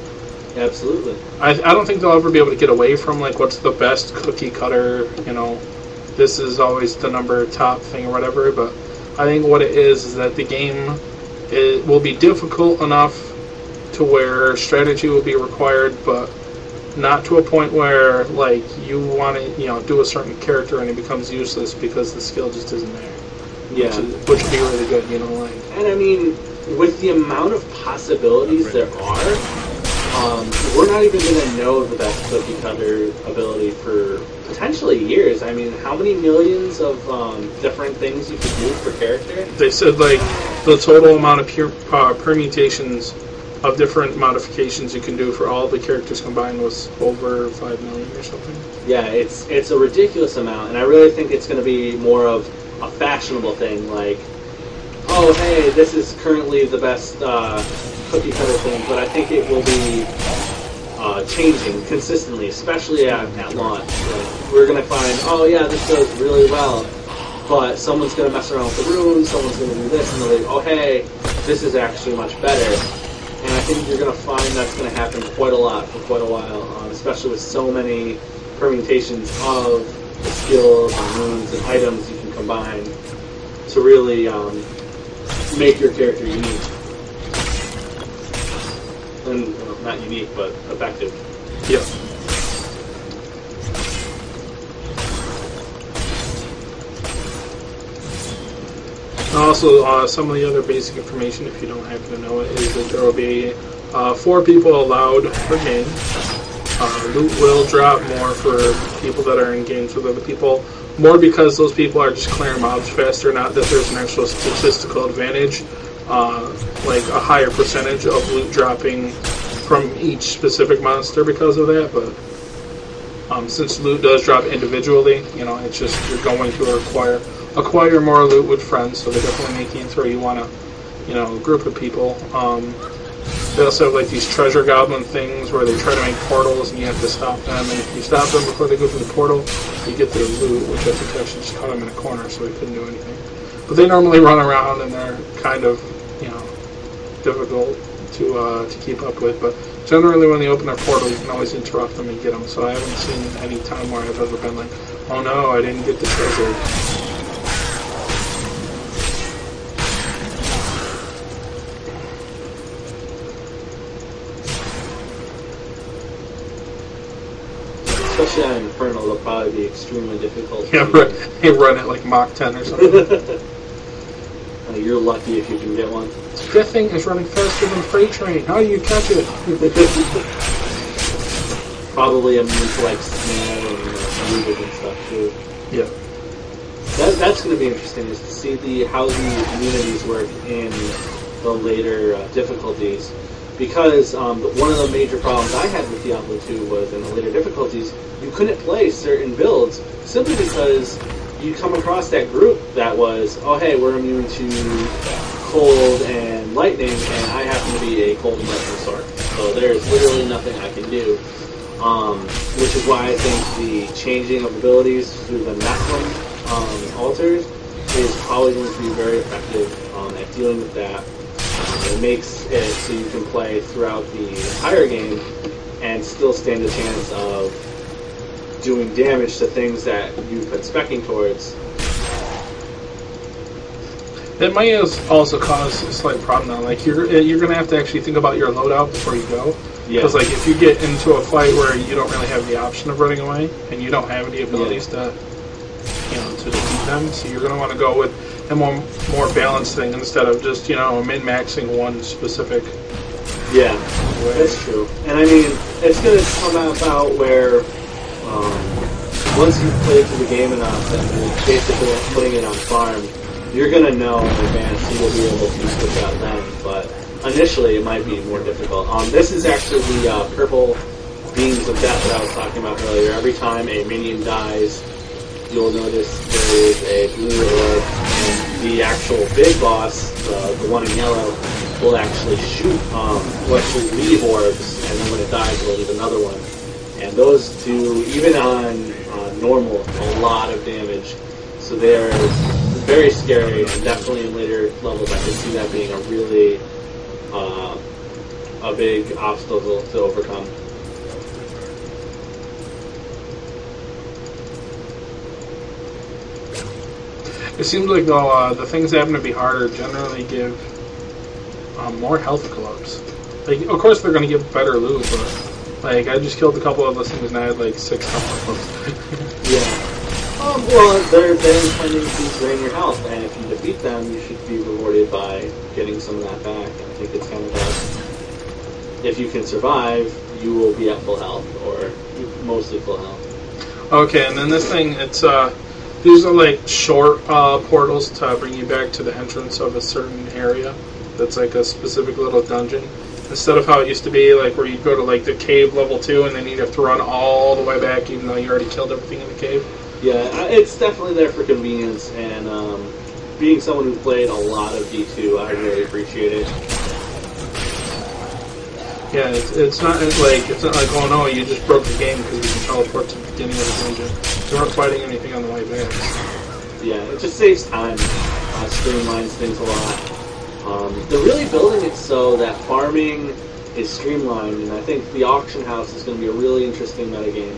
Absolutely. I don't think they'll ever be able to get away from like what's the best cookie cutter, you know, this is always the top thing or whatever, but I think what it is that the game will be difficult enough to where strategy will be required, but not to a point where like you want to, you know, do a certain character and it becomes useless because the skill just isn't there. Yeah. Which would be really good, you know, like. And I mean, with the amount of possibilities there are, we're not even going to know the best cookie cutter ability for potentially years. I mean, how many millions of different things you could do per character? They said like the total amount of permutations of different modifications you can do for all the characters combined was over 5 million or something. Yeah, it's a ridiculous amount, and I really think it's going to be more of a fashionable thing, like, oh, hey, this is currently the best cookie cutter thing, but I think it will be changing consistently, especially at launch. Like, we're going to find, oh yeah, this does really well, but someone's going to mess around with the runes, someone's going to do this, and they're like, oh hey, this is actually much better. And I think you're going to find that's going to happen quite a lot for quite a while, especially with so many permutations of the skills and runes and items you can combine to really make your character unique. And, well, not unique, but effective. Yep. Also, some of the other basic information, if you don't happen to know it, is that there will be 4 people allowed per game. Loot will drop more for people that are in games with other people. More because those people are just clearing mobs faster, not that there's an actual statistical advantage. Like a higher percentage of loot dropping from each specific monster because of that, but since loot does drop individually, it's just you're going to acquire more loot with friends, so they're definitely making it where you want to, group of people. They also have like these treasure goblin things where they try to make portals and you have to stop them, and if you stop them before they go through the portal, you get their loot, which I think actually just caught them in a corner so they couldn't do anything. But they normally run around and they're kind of, difficult to keep up with, but generally when they open their portal you can always interrupt them and get them, so I haven't seen any time where I've ever been like, oh no, I didn't get the treasure. Especially on Infernal, they'll probably be extremely difficult. Yeah, they run at like Mach 10 or something. You're lucky if you can get one. That thing is running faster than Freight Train. How do you catch it? Probably immune to like snow and movement and stuff too. Yeah. That's going to be interesting, is to see how the immunities work in the later difficulties. Because one of the major problems I had with Diablo 2 was in the later difficulties, you couldn't play certain builds simply because you come across that group that was, oh hey, we're immune to cold and lightning, and I happen to be a cold and lightning sword. So there's literally nothing I can do. Which is why I think the changing of abilities through the Nephilim altars is probably going to be very effective at dealing with that. It makes it so you can play throughout the entire game and still stand a chance of doing damage to things that you've been speccing towards. It might also cause a slight problem though. Like you're going to have to actually think about your loadout before you go. Because like if you get into a fight where you don't really have the option of running away and you don't have any abilities to defeat them, so you're going to want to go with a more balanced thing instead of just min-maxing one specific. Yeah, way. That's true. And I mean, it's going to come about where once you've played through the game enough and you're basically putting it on farm, you're going to know in advance who will be able to switch out then, but initially it might be more difficult. This is actually the purple beams of death that I was talking about earlier. Every time a minion dies, you'll notice there is a blue orb, and the actual big boss, the one in yellow, will actually will actually leave orbs, and then when it dies, it'll leave another one. And those do, even on normal, a lot of damage. So they're very scary, and definitely in later levels I can see that being a really a big obstacle to overcome. It seems like though the things that happen to be harder generally give more health clubs. Like, of course they're going to give better loot, but like I just killed a couple of those things and I had like 6 health clubs. Yeah. Well, they're intending to drain your health, and if you defeat them, you should be rewarded by getting some of that back. I think it's kind of if you can survive, you will be at full health, or mostly full health. Okay, and then this thing, it's these are like short portals to bring you back to the entrance of a certain area. That's like a specific little dungeon. Instead of how it used to be, like where you'd go to like the cave level 2, and then you'd have to run all the way back, even though you already killed everything in the cave. Yeah, it's definitely there for convenience, and being someone who played a lot of D2, I really appreciate it. Yeah, it's not like oh no, you just broke the game because you can teleport to the beginning of the dungeon. You weren't fighting anything on the way back. Yeah, it just saves time, streamlines things a lot. They're really building it so that farming is streamlined, and I think the auction house is going to be a really interesting metagame.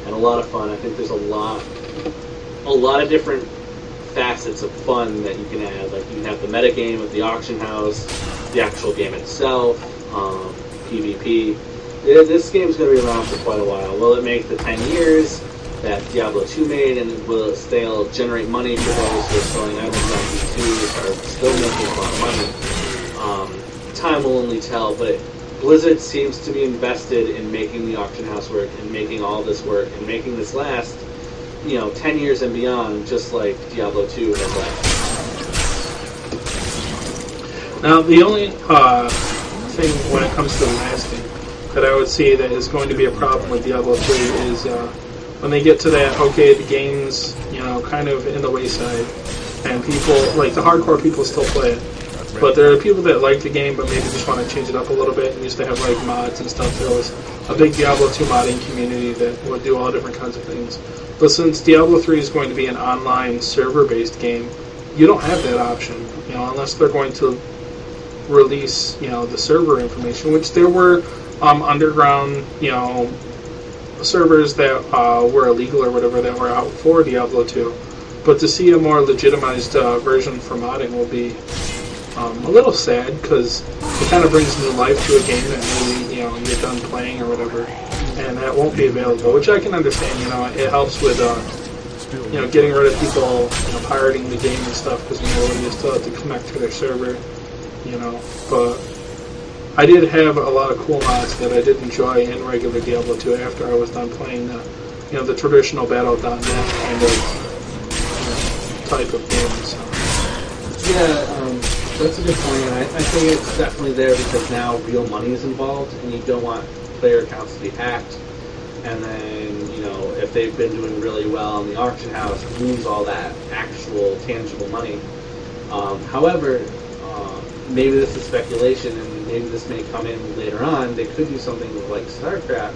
And a lot of fun. I think there's a lot of different facets of fun that you can add. Like you can have the metagame of the auction house, the actual game itself, PvP. This game's going to be around for quite a while. Will it make the 10 years that Diablo 2 made, and will it still generate money for those who are selling items on D2 are still making a lot of money? time will only tell, but Blizzard seems to be invested in making the auction house work and making all this work and making this last, 10 years and beyond, just like Diablo 2 has lasted. Now, the only thing when it comes to the lasting that I would see that is going to be a problem with Diablo 3 is when they get to that, okay, the game's, kind of in the wayside, and people, like the hardcore people still play it. But there are people that like the game but maybe just want to change it up a little bit and used to have like mods and stuff. There was a big Diablo 2 modding community that would do all different kinds of things. But since Diablo 3 is going to be an online server-based game, you don't have that option, unless they're going to release, the server information, which there were underground, servers that were illegal or whatever that were out for Diablo 2. But to see a more legitimized version for modding will be a little sad, because it kind of brings new life to a game that maybe you're done playing or whatever, and that won't be available, which I can understand. It helps with getting rid of people pirating the game and stuff, because you still have to connect to their server. But I did have a lot of cool mods that I did enjoy in regular Diablo 2 after I was done playing the traditional Battle.net kind of type of game. So. Yeah, that's a good point, and I think it's definitely there because now real money is involved, and you don't want player accounts to be hacked, and then, if they've been doing really well in the auction house, lose all that actual tangible money. However, maybe this is speculation, and maybe this may come in later on, they could do something like StarCraft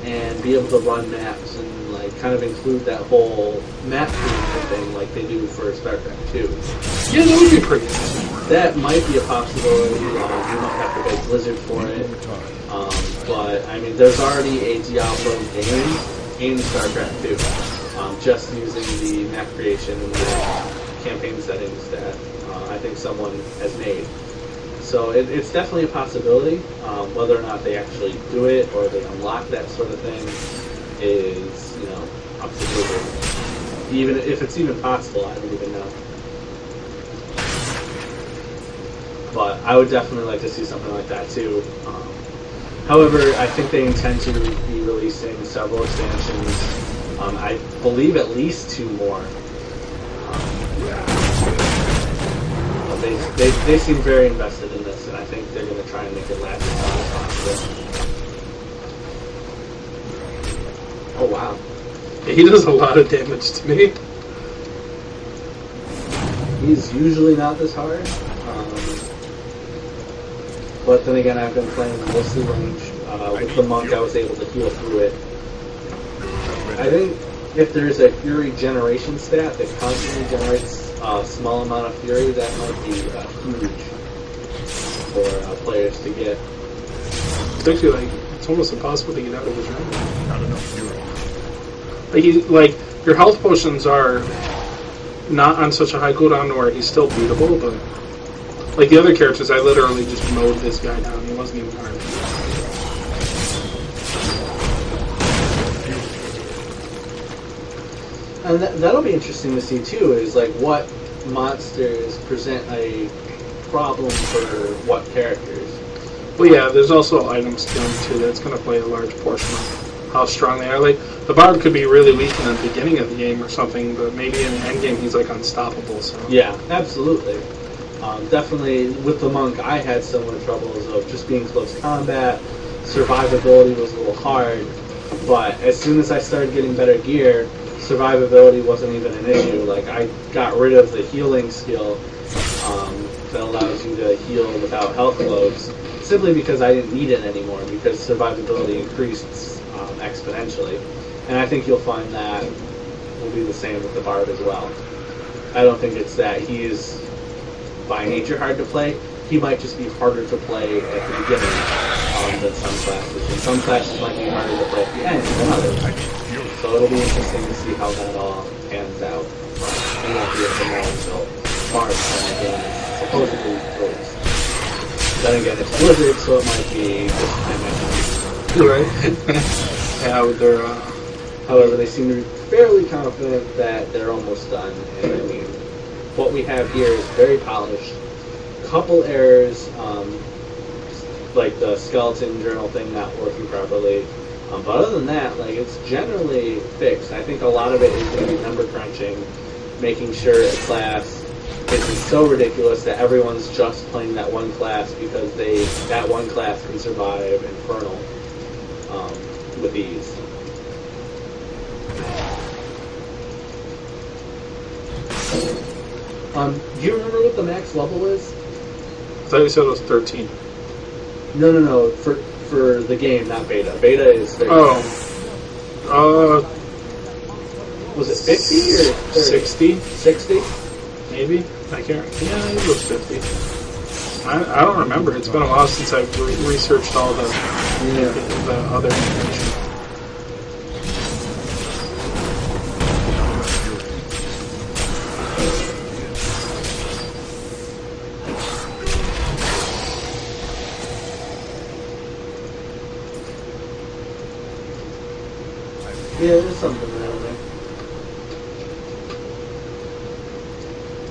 and be able to run maps and kind of include that whole map creation thing like they do for StarCraft 2. Yeah, that would be pretty interesting. That might be a possibility. You might have to beg Blizzard for it. But, there's already a Diablo game in StarCraft 2, just using the map creation and the campaign settings that I think someone has made. So it's definitely a possibility. Whether or not they actually do it or they unlock that sort of thing is, up to Blizzard. Even if it's even possible, I don't even know. But I would definitely like to see something like that too. However, I think they intend to be releasing several expansions. I believe at least 2 more. They seem very invested in this, and I think they're going to try and make it last as long as possible. Oh wow. He does a lot of damage to me. He's usually not this hard. But then again, I've been playing mostly range. With the monk, I was able to heal through it. I think if there's a Fury generation stat that constantly generates a small amount of Fury, that might be huge for players to get. It's actually it's almost impossible to get out of his range. Not enough fury. Your health potions are not on such a high cooldown where he's still beatable, but like the other characters, I literally just mowed this guy down. He wasn't even hard. And that'll be interesting to see too, is what monsters present a problem for what characters. Well, yeah, there's also item skill too that's going to play a large portion of how strong they are. The Bard could be really weak in the beginning of the game or something, but maybe in the end game he's unstoppable. So yeah, absolutely. Definitely with the monk, I had similar troubles of just being close combat. Survivability was a little hard, but as soon as I started getting better gear, survivability wasn't even an issue. I got rid of the healing skill that allows you to heal without health loads, simply because I didn't need it anymore, because survivability increased exponentially. And I think you'll find that will be the same with the Bard as well. I don't think it's that he is by nature hard to play. He might just be harder to play at the beginning than some classes. And some classes might be harder to play at the end than others. So it'll be interesting to see how that all pans out. And won't be able to know until March when the game is supposedly released. Then again, it's Blizzard, so it might be this time next week. right. Yeah, they're. However, they seem to be fairly confident that they're almost done. And I mean, what we have here is very polished. Couple errors like the skeleton journal thing not working properly. But other than that, like it's generally fixed. I think a lot of it is going to be number crunching, making sure a class isn't so ridiculous that everyone's just playing that one class because that one class can survive Infernal with ease. Do you remember what the max level is? I thought you said it was 13. No. For the game, not beta. Beta is 30. Oh. Was it 50 or 30? 60? 60? Maybe? I can't. Yeah, it was 50. I don't remember. It's been a while since I've researched all the other information. Yeah, there's something around there.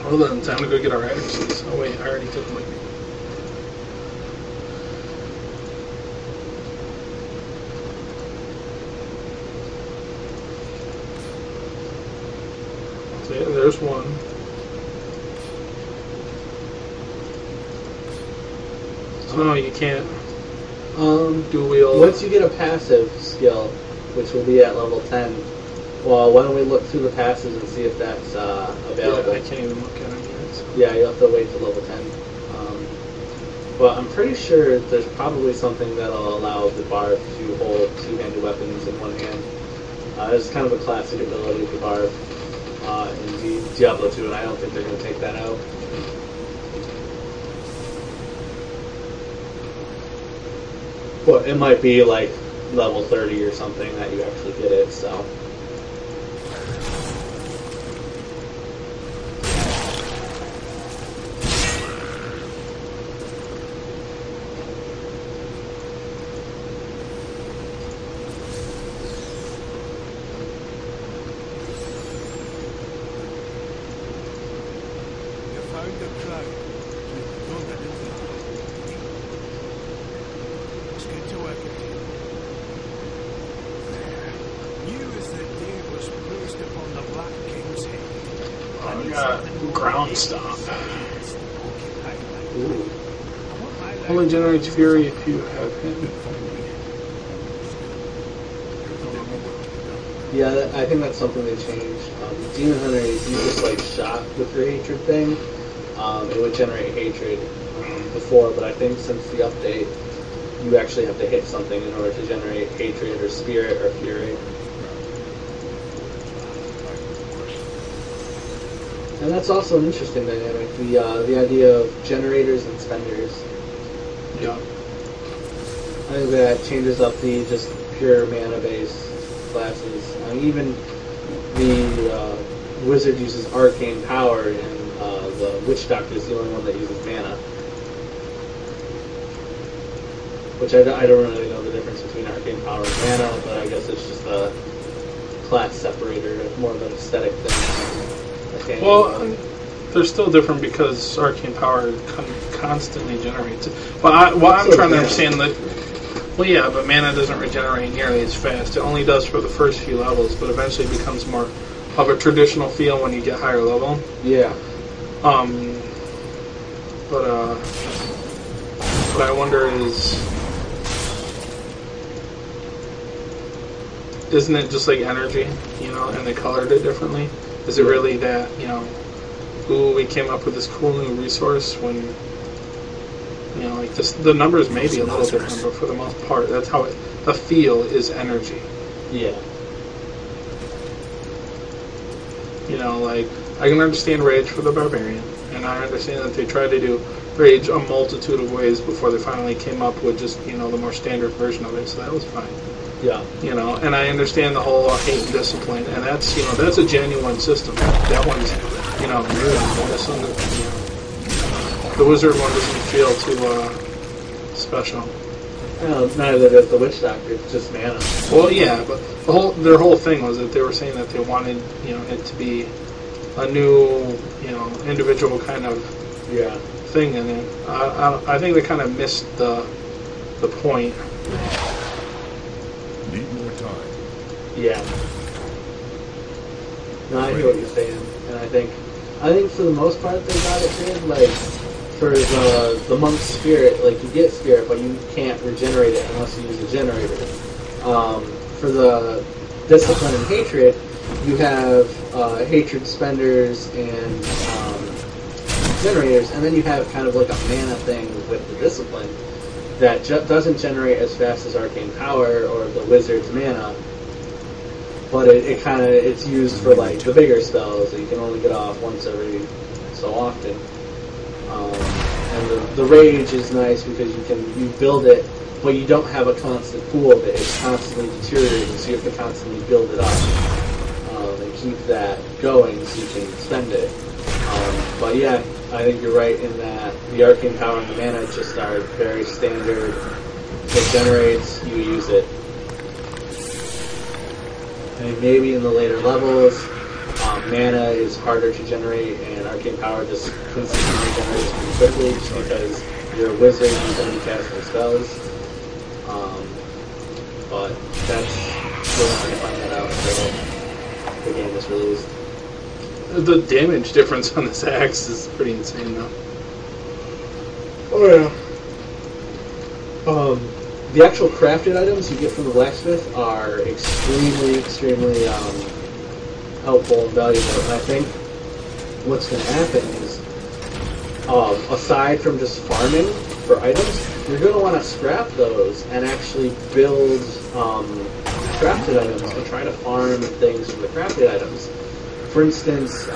Well then, time to go get our axes. Oh wait, I already took them with me. So yeah, there's one. So no, you can't dual wield. Once you get a passive skill, which will be at level 10, well, why don't we look through the passives and see if that's available? Yeah, I can't even look at it yet. So. Yeah, you'll have to wait till level 10. But I'm pretty sure there's probably something that'll allow the Barb to hold two-handed weapons in one hand. It's kind of a classic ability of the Barb in Diablo 2, and I don't think they're going to take that out. But it might be like level 30 or something that you actually get it, so. You found the crowd. You don't get into it. It's good to work with you. You as the day was placed upon the Black King's head. Oh, we got ground stomp. Ooh. Only generates fury if you have him. Yeah, I think that's something they changed. Demon Hunter, if you just like shot with your hatred thing, it would generate hatred before, but I think since the update, you actually have to hit something in order to generate hatred or spirit or fury. And that's also an interesting dynamic, the idea of generators and spenders. Yeah. I think that changes up the just pure mana-based classes. I mean, even the wizard uses arcane power, and the witch doctor is the only one that uses mana. Which I don't really know the difference between arcane power and mana, but I guess it's just a class separator, more of an aesthetic thing. Well, they're still different because arcane power constantly generates it. But what I'm trying to understand, well, yeah, but mana doesn't regenerate nearly as fast. It only does for the first few levels, but eventually becomes more of a traditional feel when you get higher level. Yeah. But what I wonder isn't it just like energy, you know, and they colored it differently? Is it really that, you know, ooh, we came up with this cool new resource when, you know, like this, the numbers may be a little different, but for the most part, that's how the feel is energy. Yeah. You know, like, I can understand Rage for the Barbarian, and I understand that they tried to do Rage a multitude of ways before they finally came up with just, you know, the more standard version of it, so that was fine. Yeah. You know, and I understand the whole hate and discipline, and that's, you know, that's a genuine system. That one's, you know, the wizard one doesn't feel too special. Well, neither does the witch doctor. It's just mana. Well, yeah, but their whole thing was that they were saying that they wanted, you know, it to be a new, you know, individual kind of Yeah. thing, and I think they kind of missed the the point. Need more time. Yeah. No, I hear what you're saying, and I think for the most part they got it good. Like for the monk's spirit, like you get spirit, but you can't regenerate it unless you use a generator. For the discipline and hatred, you have hatred spenders and generators, and then you have kind of like a mana thing with the discipline that doesn't generate as fast as arcane power or the wizard's mana, but it's used for like the bigger spells that you can only get off once every so often. And the rage is nice because you build it, but you don't have a constant pool of it. It's constantly deteriorating, so you have to constantly build it up and keep that going so you can spend it. But yeah, I think you're right in that the arcane power and the mana just are very standard. It generates, you use it. And maybe in the later levels, mana is harder to generate, and arcane power just consistently generates pretty quickly just because you're a wizard, you only casting spells. But we're not going to find that out until the game is released. The damage difference on this axe is pretty insane, though. Oh yeah. The actual crafted items you get from the blacksmith are extremely helpful and valuable. And I think what's going to happen is, aside from just farming for items, you're going to want to scrap those and actually build crafted items and try to farm things from the crafted items. For instance,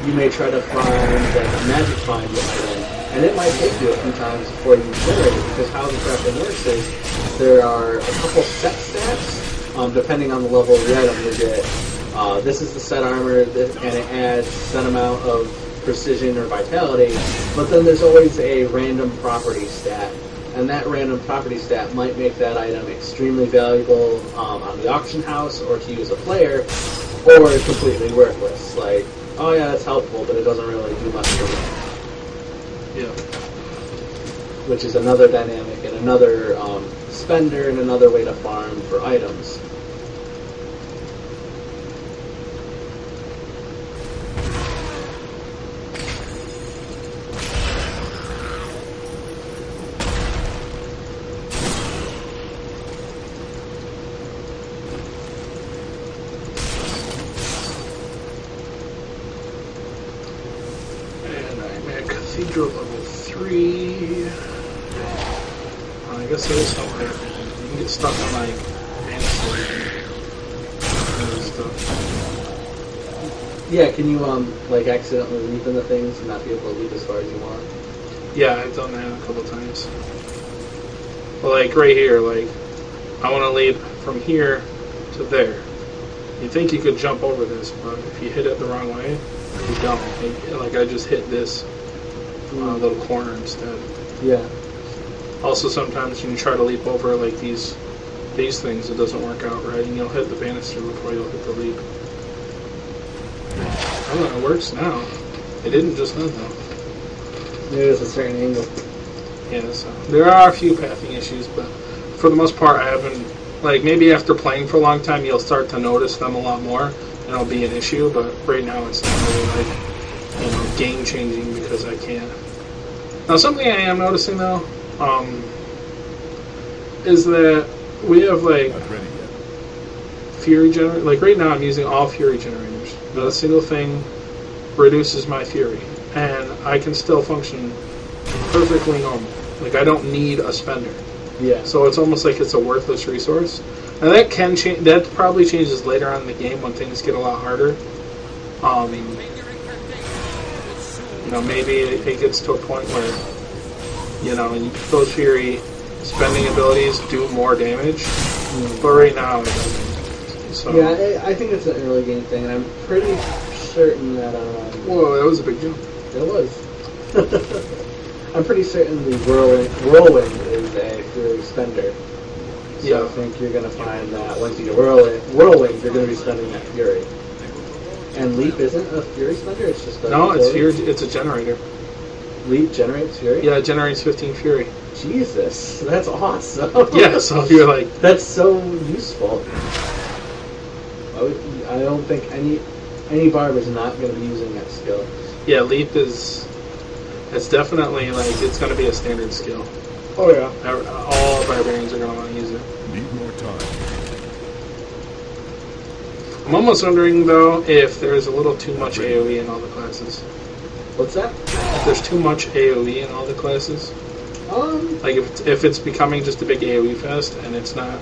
you may try to find like a magic find item, and it might take you a few times before you generate it, because how the crafting works is there are a couple set stats, depending on the level of the item you get. This is the set armor, and it adds set amount of precision or vitality, but then there's always a random property stat, and that random property stat might make that item extremely valuable on the auction house or to you as a player, or completely worthless. Like, oh yeah, that's helpful, but it doesn't really do much for me. Yeah. Which is another dynamic and another spender and another way to farm for items. Cathedral level 3. I guess there is somewhere. You can get stuck on like stuff. Yeah, can you like accidentally leap into things and not be able to leap as far as you want? Yeah, I've done that a couple times. But like right here, like I want to leap from here to there. You think you could jump over this, but if you hit it the wrong way, you don't. Like I just hit this little corner instead. Yeah. Also, sometimes when you try to leap over like these things, it doesn't work out right, and you'll hit the banister before you'll hit the leap. Oh, it works now. It didn't just then though. Maybe it's a certain angle. Yeah, so there are a few pathing issues, but for the most part, I haven't. Like maybe after playing for a long time, you'll start to notice them a lot more, and it'll be an issue. But right now, it's not really like game changing because I can't. Now, something I am noticing though, is that we have like Not ready yet. fury generator. Like right now, I'm using all fury generators. Not a single thing reduces my fury, and I can still function perfectly normal. Like I don't need a spender. Yeah. So it's almost like it's a worthless resource. And that can change. That probably changes later on in the game when things get a lot harder. Maybe it gets to a point where, those fury spending abilities do more damage. But right now it doesn't. So. Yeah, I think it's an early game thing, and I'm pretty certain that. Whoa, that was a big jump. It was. I'm pretty certain the whirlwind is a fury spender. So Yeah. I think you're going to find that once you get whirlwind, you're going to be spending that fury. And leap isn't a fury spender; it's just a No, it's fury. fury. It's a generator. Leap generates fury. Yeah, it generates 15 fury. Jesus, that's awesome. Yeah, so you're like, That's so useful. I don't think any barb is not going to be using that skill. yeah, leap is, it's definitely like, it's going to be a standard skill. Oh yeah. All barbarians are going to want to use it. Need more time. I'm almost wondering, though, if there's a little too much AoE in all the classes. What's that? If there's too much AoE in all the classes. Like, if it's becoming just a big AoE fest, and it's not...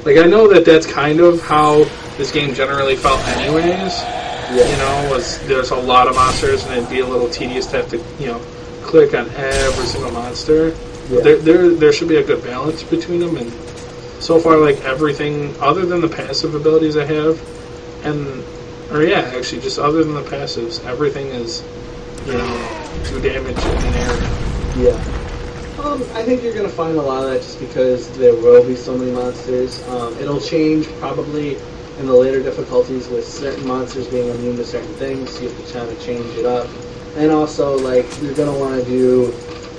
Like, I know that that's kind of how this game generally felt anyways. Yeah. You know, was there's a lot of monsters, and it'd be a little tedious to have to, you know, click on every single monster. Yeah. There should be a good balance between them, and so far, like, everything, other than the passive abilities I have, actually, just other than the passives, everything is, you know, 2 damage in an area. Yeah. I think you're going to find a lot of that just because there will be so many monsters. It'll change probably in the later difficulties with certain monsters being immune to certain things, so you have to kind of change it up. And also, like, you're going to want to do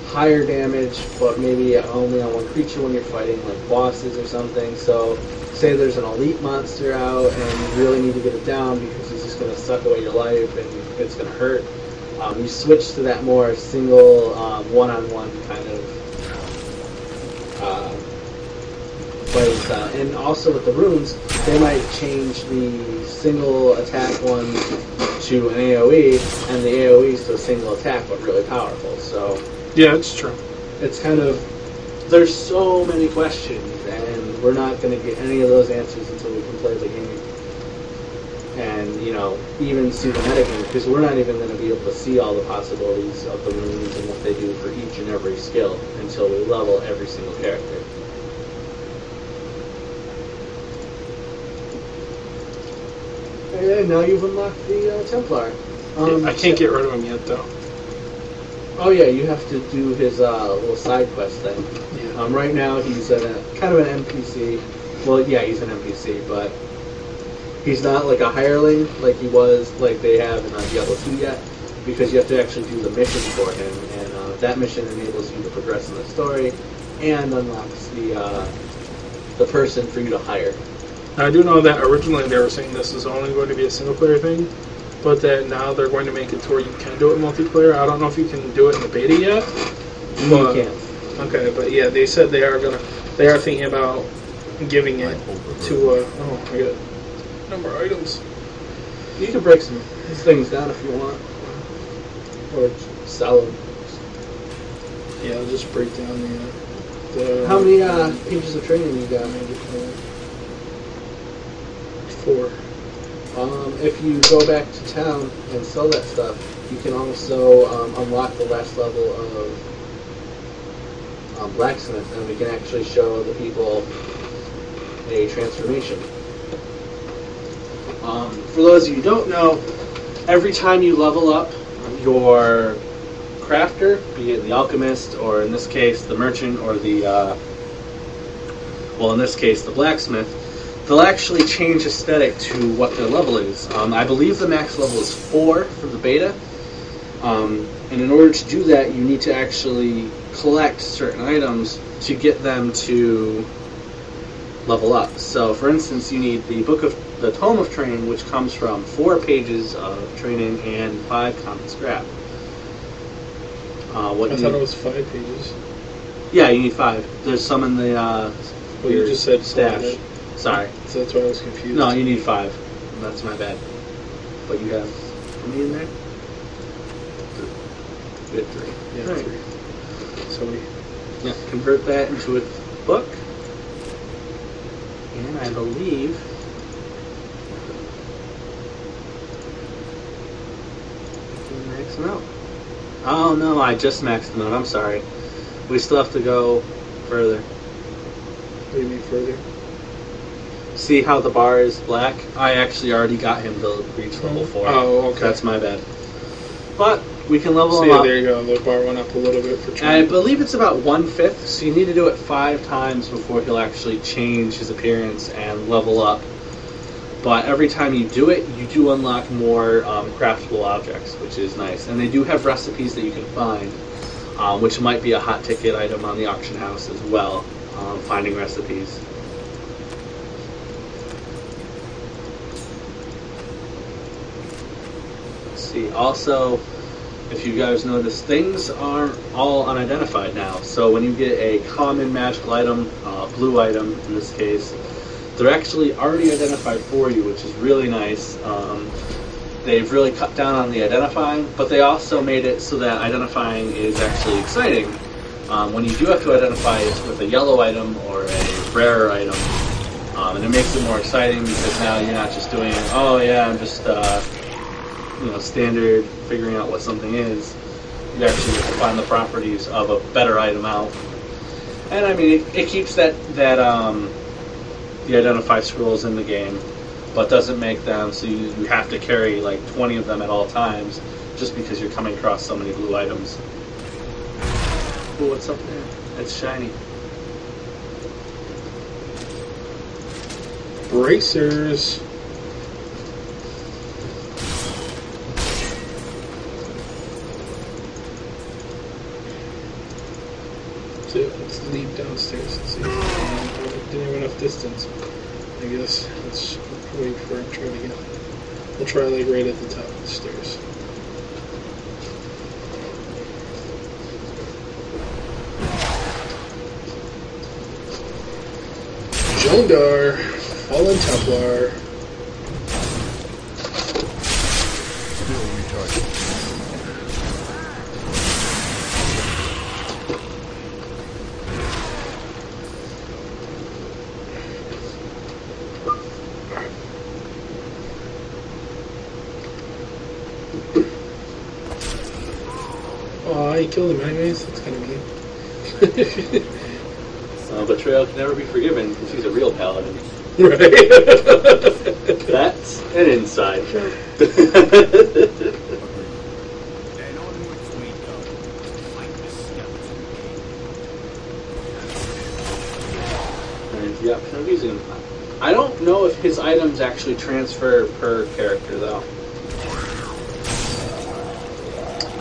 higher damage, but maybe only on one creature when you're fighting, like, bosses or something. So, say there's an elite monster out and you really need to get it down because he's just going to suck away your life and it's going to hurt. You switch to that more single, one-on-one kind of fighting style. And also with the runes, they might change the single attack one to an AoE, and the AoE to a single attack, but really powerful. So Yeah, it's true. it's kind of, there's so many questions, and we're not going to get any of those answers until we can play the game. And, you know, even see the metagame, because we're not even going to be able to see all the possibilities of the runes and what they do for each and every skill until we level every single character. And now you've unlocked the Templar. I can't get rid of him yet, though. Oh yeah, you have to do his little side quest thing. Yeah. Right now he's kind of an NPC. Well, yeah, he's an NPC, but he's not like a hireling like he was, like they have in Diablo 2 yet, because you have to actually do the mission for him, and that mission enables you to progress in the story and unlocks the person for you to hire. I do know that originally they were saying this is only going to be a single-player thing, but that now they're going to make it to where you can do it multiplayer. I don't know if you can do it in the beta yet. You can. Okay, but yeah, they said they are thinking about giving it to I got number of items. You can break some things down if you want, or sell them. Yeah, I'll just break down the How many pages of training you got? 4. If you go back to town and sell that stuff, you can also unlock the last level of blacksmith, and we can actually show the people a transformation. For those of you who don't know, every time you level up your crafter, be it the alchemist, or in this case the merchant, or the in this case the blacksmith, they'll actually change aesthetic to what their level is. I believe the max level is 4 for the beta, and in order to do that, you need to actually collect certain items to get them to level up. So, for instance, you need the Tome of Training, which comes from 4 pages of training and 5 common scrap. I thought it was 5 pages. Yeah, you need 5. There's some in the Well, you just said stash. Sorry. So that's why I was confused. No, you need 5. That's my bad. But you have how many in there? 3. You had 3. Yeah, Right. 3. So we... Yeah, convert that into a book. And I believe I can max them out. Oh no, I just maxed them out. I'm sorry. We still have to go further. What do you mean further? See how the bar is black? I actually already got him to reach level 4. Oh, okay. That's my bad. But we can level So him yeah, up. there you go. The bar went up a little bit for I training. believe it's about 1/5, so you need to do it 5 times before he'll actually change his appearance and level up. But every time you do it, you do unlock more craftable objects, which is nice. And they do have recipes that you can find. which might be a hot ticket item on the auction house as well, finding recipes. Let's see, also, if you guys notice, things aren't all unidentified now. So when you get a common magical item, blue item in this case, they're actually already identified for you, which is really nice. They've really cut down on the identifying, but they also made it so that identifying is actually exciting. When you do have to identify it with a yellow item or a rarer item, and it makes it more exciting because now you're not just doing, oh yeah, I'm just standard figuring out what something is. You actually have to find the properties of a better item out. And I mean, it keeps the identify scrolls in the game, but doesn't make them so you have to carry like 20 of them at all times just because you're coming across so many blue items. Ooh, what's up there? It's shiny. Bracers. Let's leave downstairs and see if we didn't have enough distance. I guess let's wait for it. We'll try like right at the top of the stairs. Jondar, Fallen Templar. Still recharging. Oh, you killed him anyways? That's kind of mean. Betrayal can never be forgiven because he's a real paladin. Right. That's an inside joke. Then onwards we go. Fight the skeleton king. And, yep, I'm using him. I don't know if his items actually transfer per character though.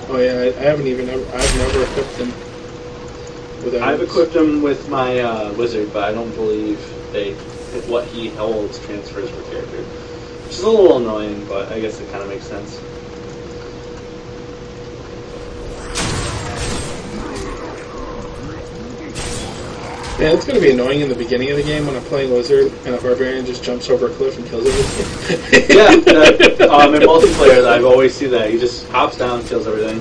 Oh yeah, I've never equipped him. I've equipped him with my wizard, but I don't believe what he holds transfers per character. Which is a little annoying, but I guess it kind of makes sense. Yeah, it's going to be annoying in the beginning of the game when I'm playing Wizard and a Barbarian just jumps over a cliff and kills everything. Yeah, in multiplayer, I've always seen that. He just hops down and kills everything.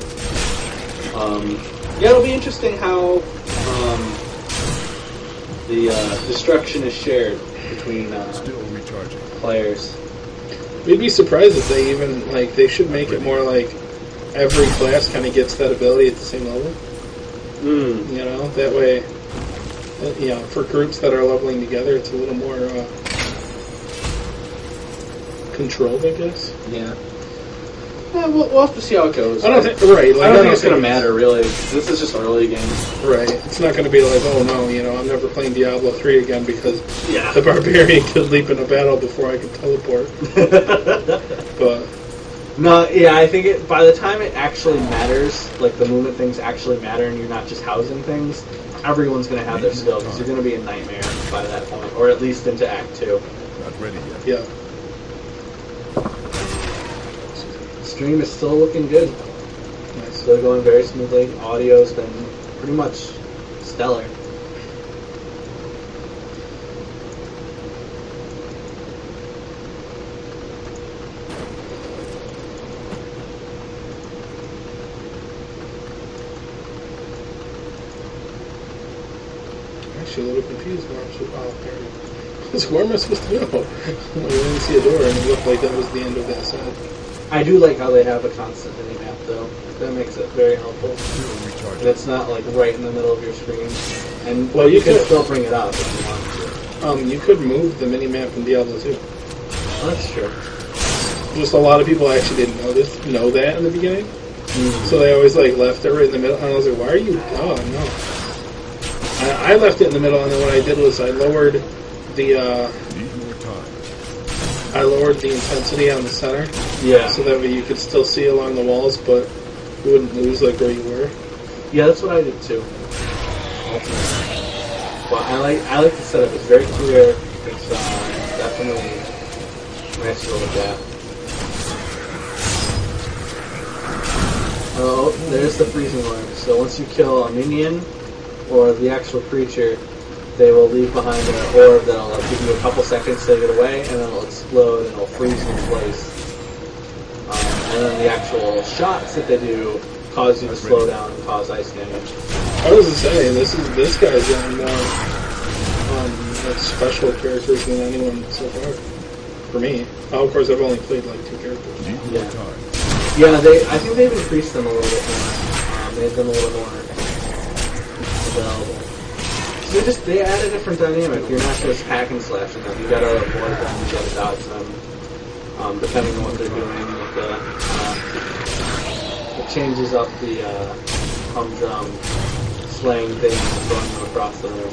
Yeah, it'll be interesting how the destruction is shared between Still recharging. players. We'd be surprised if they even, they should make it more like every class kind of gets that ability at the same level. You know, that way, for groups that are leveling together, it's a little more controlled, I guess. Yeah. Yeah, we'll have to see how it goes. I don't think it's going to matter, really. This is just an early game. Right. It's not going to be like, oh no, I'm never playing Diablo 3 again because Yeah. the Barbarian could leap in a battle before I could teleport. But No, yeah, I think by the time it actually matters, like the movement things actually matter and you're not just housing things, everyone's going to have their skills because you're going to be a nightmare by that point, or at least into Act 2. Not ready yet. yeah. Stream is still looking good. Nice. Still going very smoothly. Audio's been pretty much stellar. Actually, a little confused where where am I supposed to go? I didn't see a door and it looked like that was the end of that side. I do like how they have a constant mini-map, though. That makes it very helpful. Still And recharging. it's not, like, right in the middle of your screen. And Well, you you can could- still bring it up if you want to. You could move the mini-map in Diablo 2. Oh, that's true. Just a lot of people actually didn't know that in the beginning. So they always left it right in the middle. And I was like, why are you... Oh, no. I left it in the middle, and then what I did was I lowered the Need more time. intensity on the center. Yeah. So that way you could still see along the walls, but you wouldn't lose where you were. Yeah, that's what I did too. Well, I like the setup. It's very clear. It's definitely nice to look at. Oh, there's the freezing orb. So once you kill a minion or the actual creature, they will leave behind an orb that'll give you a couple seconds to get away, and then it'll explode and it'll freeze in place. And then the actual shots that they do cause you to slow down and cause ice damage. I was to say, this guy's got more special characters than anyone so far. For me. Oh, of course, I've only played like 2 characters. Need more Yeah. time. Yeah, I think they've increased them a little bit more. Made them a little more available. So they add a different dynamic. You're not just hack and slashing them. You gotta avoid them, you gotta dodge them. Depending on what they're doing with it changes up the humdrum slaying things and throwing them across the room.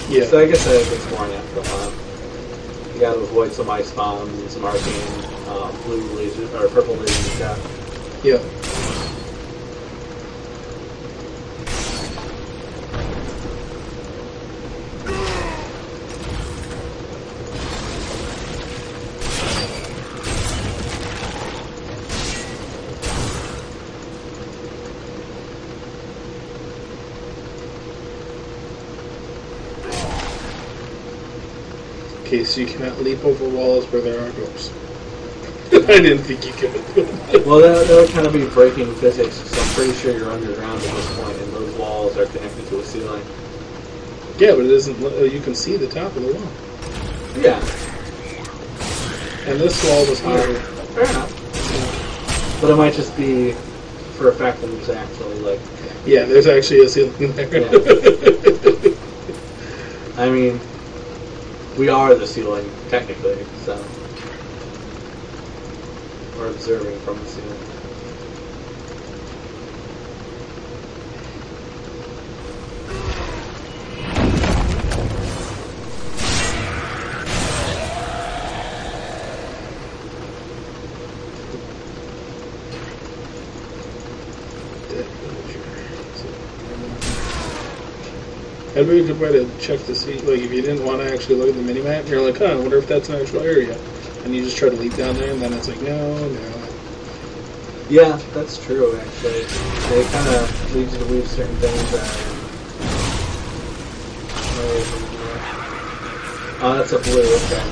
Yeah. So I guess that gets more natural. You gotta avoid some ice bombs and some arcane blue lasers or purple lasers. Yeah. Okay, so you cannot leap over walls where there are doors. I didn't think you could. Well, that would kind of be breaking physics, so I'm pretty sure you're underground at this point, and those walls are connected to a ceiling. Yeah, but it isn't. You can see the top of the wall. Yeah. And this wall was higher. Fair enough. But it might just be for a fact that it's actually, like... Yeah, there's actually a ceiling there. Yeah. I mean, we are the ceiling, technically, so... We're observing from the ceiling. That'd be a good way to check to see, like, if you didn't want to actually look at the minimap, you're like, I wonder if that's an actual area. And you just try to leap down there, and then it's like, no. Yeah, that's true, actually. They kind of lead you to believe certain things that are... that's a blue, okay.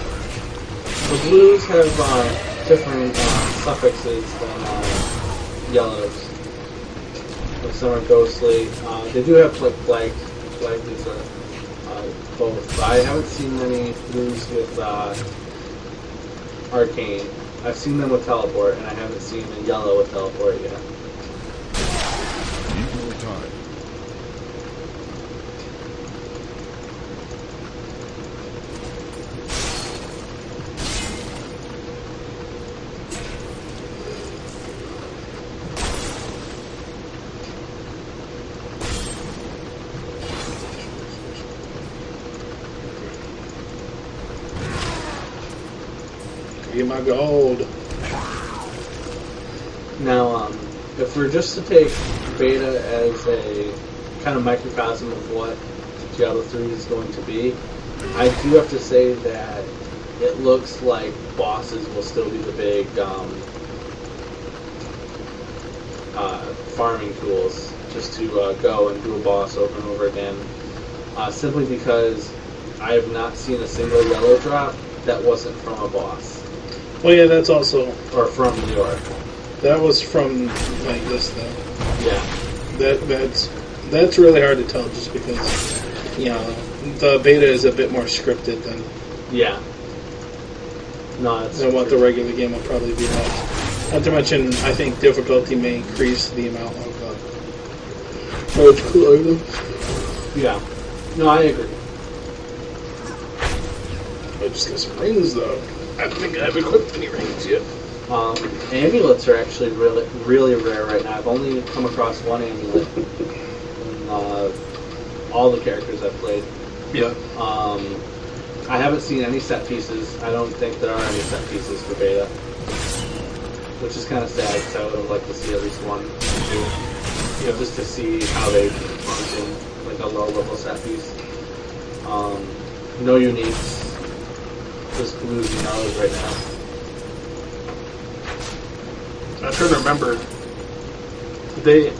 The blues have different suffixes than yellows. Like some are ghostly. They do have flag is both. But I haven't seen many blues with arcane. I've seen them with teleport, and I haven't seen a yellow with teleport yet. Need more time. Get my gold. Now, if we're just to take beta as a kind of microcosm of what Diablo 3 is going to be, I do have to say that it looks like bosses will still be the big farming tools, just to go and do a boss over and over again. Simply because I have not seen a single yellow drop that wasn't from a boss. Well, yeah, that's also... Or from New York. That was from, like, this, though. Yeah. That's really hard to tell, just because, you know, the beta is a bit more scripted than... Yeah. No, that's than what true. the regular game will probably be like. Not to mention, I think difficulty may increase the amount of cool items. Yeah. No, I agree. I just got some rings, though. I don't think I've equipped any rings yet. Amulets are actually really, really rare right now. I've only come across one amulet in all the characters I've played. Yeah. I haven't seen any set pieces. I don't think there are any set pieces for beta, which is kind of sad because I would have liked to see at least one. Yeah. just to see how they function, like a low-level set piece. No uniques, just blues and yellows right now. I'm trying to remember. Did they,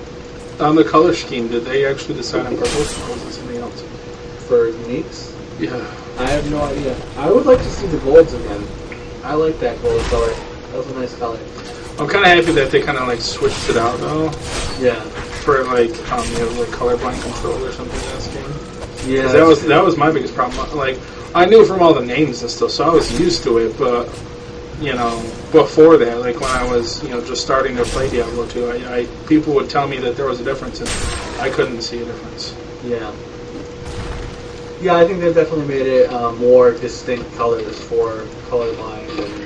on the color scheme, did they actually decide on purples, or was it something else? For uniques, Yeah. I have no idea. I would like to see the golds again. I like that gold color. That was a nice color. I'm kind of happy that they kind of like switched it out though, Yeah. for like like colorblind control or something in this game. Yeah. 'Cause that was my biggest problem. Like I knew from all the names and stuff, so I was used to it. But before that, like when I was just starting to play Diablo 2, I people would tell me that there was a difference, and I couldn't see a difference. Yeah. Yeah, I think they've definitely made it more distinct colors for colorblind and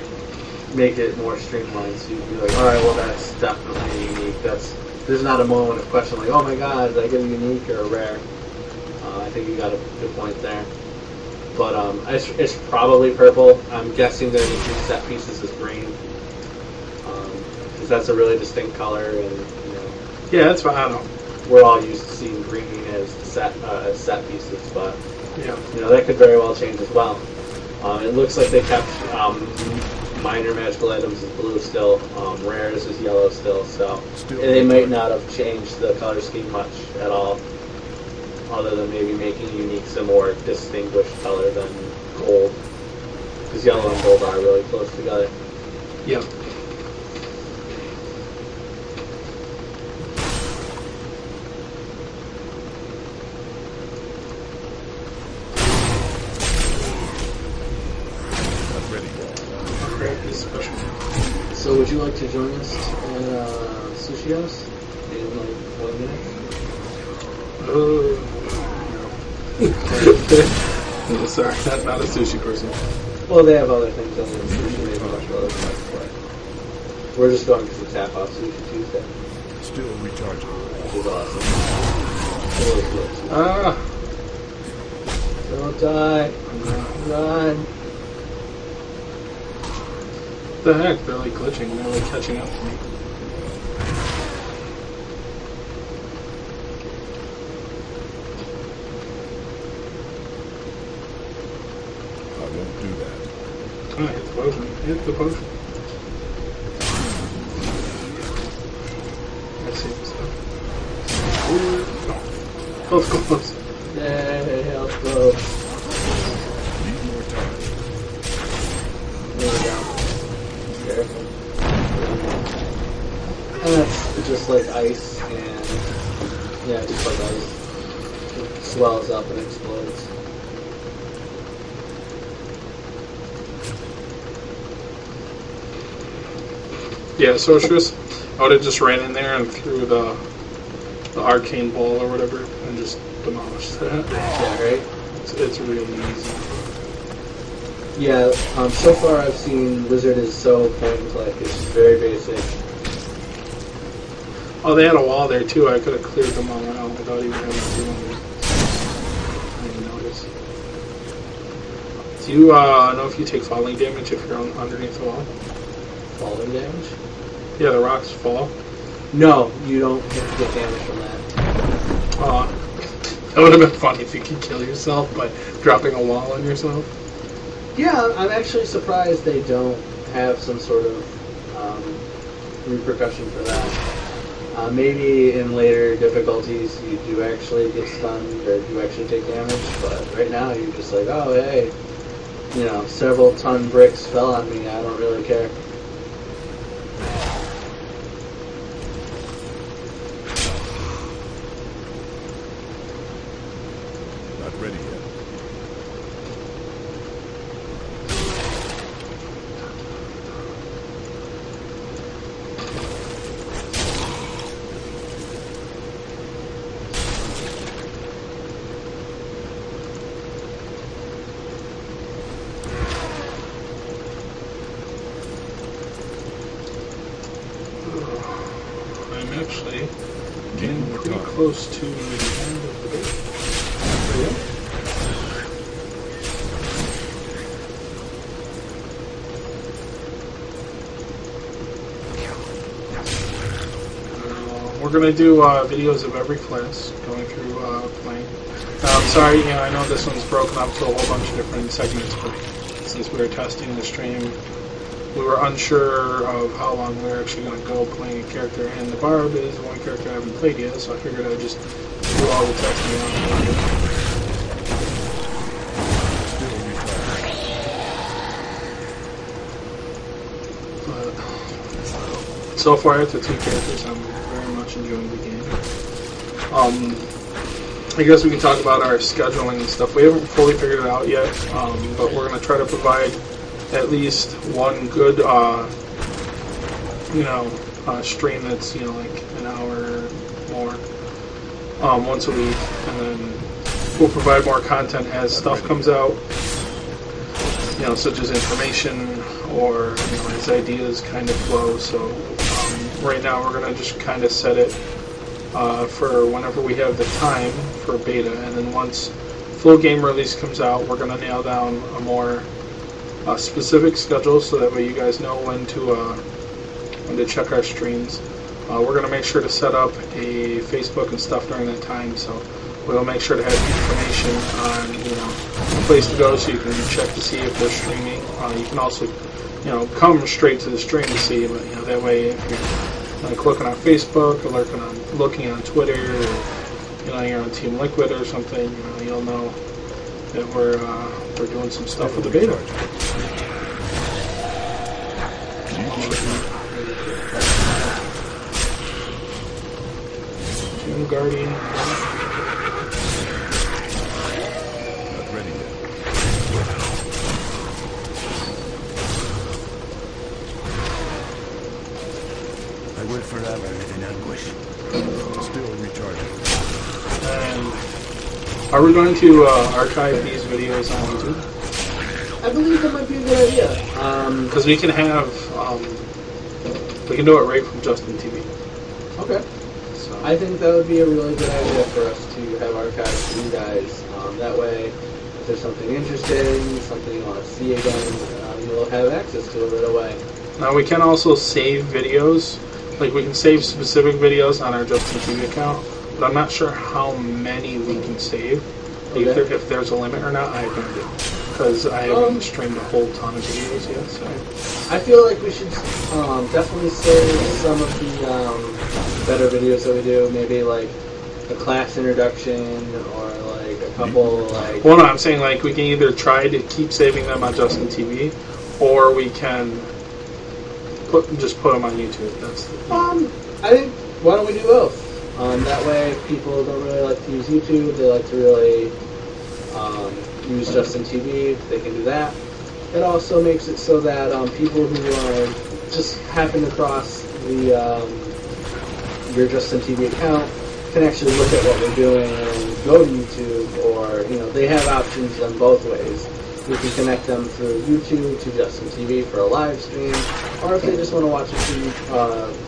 make it more streamlined. So you'd be like, all right, well that's definitely unique. There's not a moment of question like, oh my god, did I get a unique or a rare? I think you got a good point there. But it's probably purple. I'm guessing that the set pieces is green, because that's a really distinct color, and Yeah, that's fine. I don't know. we're all used to seeing green as set pieces, but Yeah. that could very well change as well. It looks like they kept minor magical items as blue still, rares as yellow still, so they might not have changed the color scheme much at all, other than maybe making uniques a more distinguished color than gold, because yellow and gold are really close together. Yeah. Not ready yet. Great, this special. So would you like to join us at Sushi House in like 1 minute? No, sorry, not a sushi person. Well, they have other things other than sushi. They have a bunch of other stuff, but we're just going because it's half off Sushi Tuesday, Still recharging. which is awesome. Really good. Ah, Don't die. Run. what the heck? They're like glitching. They're like catching up to me. I won't do that. Ah, hit the potion. Hit the potion. I see this stuff. Ooh. Close, close. Yay, let's go. Need more time. There we go. Careful. And that's just like ice, and yeah, just like ice. It swells up and explodes. Yeah, sorceress. I would have just ran in there and threw the arcane ball or whatever and just demolished that. Yeah, right? It's really easy. Yeah, so far I've seen Wizard is so point and click. It's very basic. Oh, they had a wall there too. I could have cleared them all out without even having to do anything. I didn't notice. Do you know if you take falling damage if you're underneath the wall? Falling damage? Yeah, the rocks fall. No, you don't get damage from that. That would have been funny if you could kill yourself by dropping a wall on yourself. Yeah, I'm actually surprised they don't have some sort of repercussion for that. Maybe in later difficulties you do actually get stunned or you actually take damage, but right now you're just like, oh hey, several ton bricks fell on me, I don't really care. Not ready yet. I'm actually Need getting more pretty time. close to the end of the day. Yeah. we're going to do videos of every class, going through playing. Sorry, I know this one's broken up to a whole bunch of different segments, but since we were testing the stream, we were unsure of how long we were actually going to go playing a character, and the Barb is one character I haven't played yet, so I figured I'd just do all the testing on it. So far, after 2 characters, I'm very much enjoying the game. I guess we can talk about our scheduling and stuff. We haven't fully figured it out yet, but we're going to try to provide at least one good, stream that's, like an hour or more, once a week, and then we'll provide more content as stuff comes out, such as information or, as ideas kind of flow. So right now we're going to just kind of set it for whenever we have the time for beta, and then once full game release comes out, we're going to nail down a more specific schedule so that way you guys know when to check our streams. We're going to make sure to set up a Facebook and stuff during that time, so we'll make sure to have information on a place to go so you can check to see if they're streaming. You can also come straight to the stream to see, but that way if you're looking on Facebook or looking on Twitter, or you're on Team Liquid or something, you'll know that we're doing some stuff with the beta. Team Guardian. Not ready yet. I will forever live in anguish. Still recharging. And are we going to archive these videos on YouTube? I believe that might be a good idea. Because we can have, we can do it right from Justin TV. Okay. So I think that would be a really good idea for us to have archives for you guys. That way, if there's something interesting, something you want to see again, you'll have access to it right away. now we can also save videos. Like we can save specific videos on our Justin TV account, but I'm not sure how many we can save. Okay. If there's a limit or not, I have no idea. Because I haven't streamed a whole ton of videos yet. So I feel like we should definitely save some of the better videos that we do. Maybe like a class introduction or like a couple like. well, no, I'm saying like we can either try to keep saving them on Justin TV, or we can just put them on YouTube. That's I think why don't we do both? That way, if people don't really like to use YouTube, they like to really use Justin TV, they can do that. It also makes it so that people who just happen across your Justin TV account can actually look at what we're doing and go to YouTube, or they have options on both ways. We can connect them through YouTube to Justin TV for a live stream, or if they just want to watch it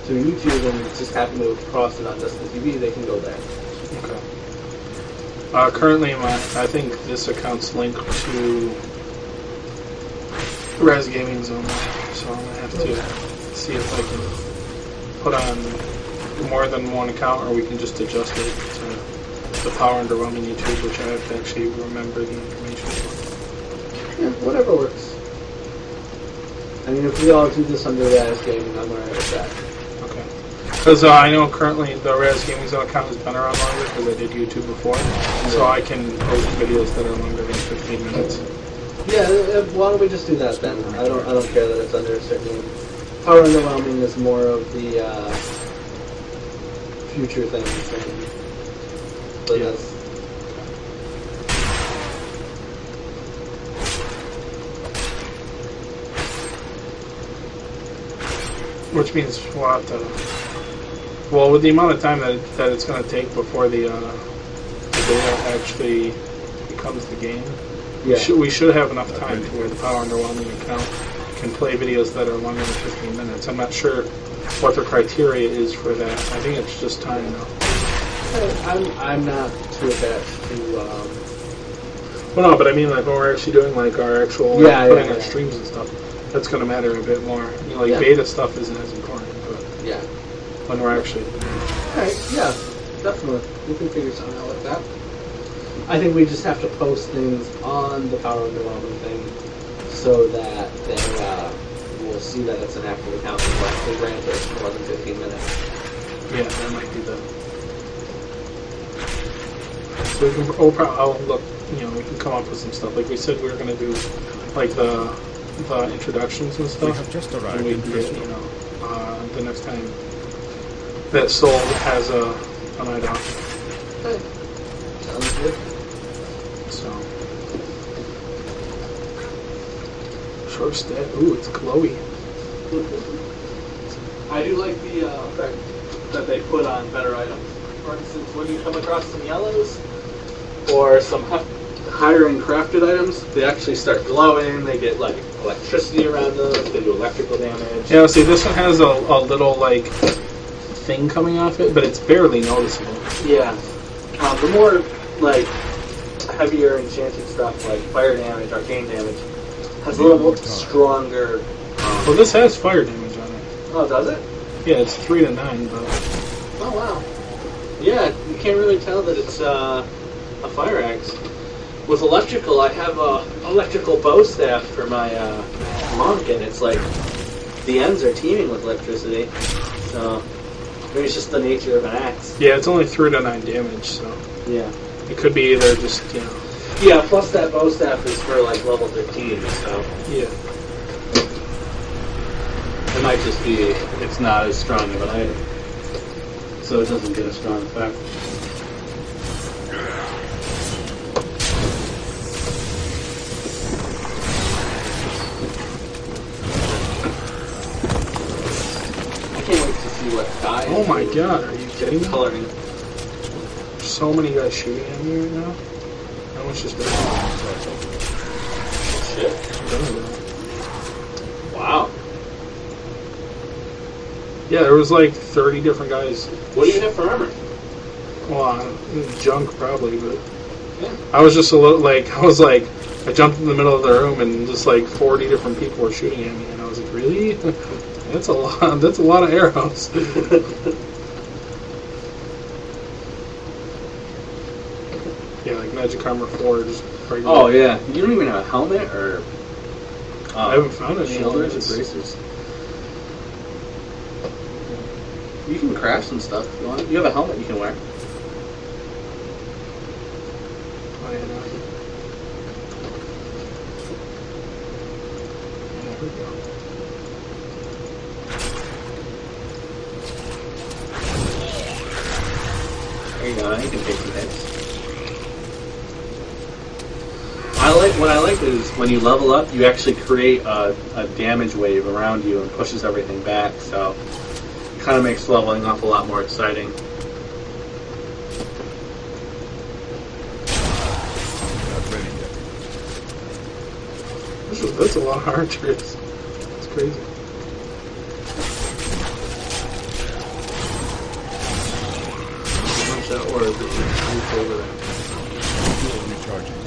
through YouTube and just happen to cross it on Justin TV, they can go there. okay. Currently, I think this account's linked to Res Gaming Zone, so I'm gonna have to see if I can put on more than one account, or we can just adjust it to the Power Underwhelming YouTube, which I have to actually remember the information for. Yeah, whatever works. I mean, if we all do this under Raz Gaming, I'm alright with that. Okay. Because I know currently the Res Gaming Zone account has been around longer because I did YouTube before, so I can post videos that are longer than 15 minutes. Yeah, why don't we just do that then? I don't care that it's under a certain. Power Underwhelming is more of the future things. So Yeah. that's. Which means we'll have to. Well, with the amount of time that it's going to take before the data actually becomes the game, Yeah. we should have enough time to where the Power Underwhelming account can play videos that are longer than 15 minutes. I'm not sure what the criteria is for that. I think it's just time though. I'm not too attached to. Well, no, but I mean like when we're actually doing like our actual putting our streams and stuff, that's going to matter a bit more. Beta stuff isn't as important, but Yeah. when we're actually Alright, yeah, definitely. We can figure something out like that. I think we just have to post things on the Power Underwhelming thing so that they will see that it's an active account and will actually grant us more than 15 minutes. Yeah, that might be the. So we can. I'll look. You know, we can come up with some stuff. Like we said, we were going to do like the introductions and We stuff. have just And arrived we in can get, Crystal. you know, the next time that Soul has a night out. Okay. Sounds good. So. Short step. Ooh, it's glowy. I do like the effect that they put on better items. For instance, when you come across some yellows or some higher-end crafted items, they actually start glowing. They get like electricity around them. They do electrical damage. Yeah, see, this one has a little like thing coming off it, but it's barely noticeable. Yeah. The more like heavier enchanted stuff like fire damage, arcane damage, has a little more stronger. Well, this has fire damage on it. Oh, does it? Yeah, it's 3 to 9, but Oh wow. Yeah, you can't really tell that it's a fire axe. With electrical, I have a electrical bow staff for my monk, and it's like the ends are teeming with electricity. So maybe it's just the nature of an axe. yeah, it's only 3 to 9 damage, so Yeah. it could be either just, you know, Yeah. Plus that bow staff is for like level 15, so yeah. it might just be it's not as strong of an item, so it doesn't get a strong effect. I can't wait to see what dye. Oh my god, are you kidding me? Coloring. So many guys shooting at me right now. That one's just done. Shit. Done with that. Wow. Yeah, there was like 30 different guys. What do you have for armor? Well, junk probably, but Yeah. I was just a little like, I jumped in the middle of the room and just like 40 different people were shooting at me, and I was like, really? That's a lot. That's a lot of arrows. Yeah, like Magic Armor 4 just regular. Oh yeah. You don't even have a helmet or I haven't found any shielders helmets. or bracers. You can craft some stuff if you want. You have a helmet you can wear. Oh, yeah, no. There we go. There you go. You can take some hits. What I like is when you level up, you actually create a damage wave around you and pushes everything back. So it kind of makes leveling up a lot more exciting. Not ready yet. That's a lot of archers. That's crazy. Punch that orb that you moved over there. Still recharging.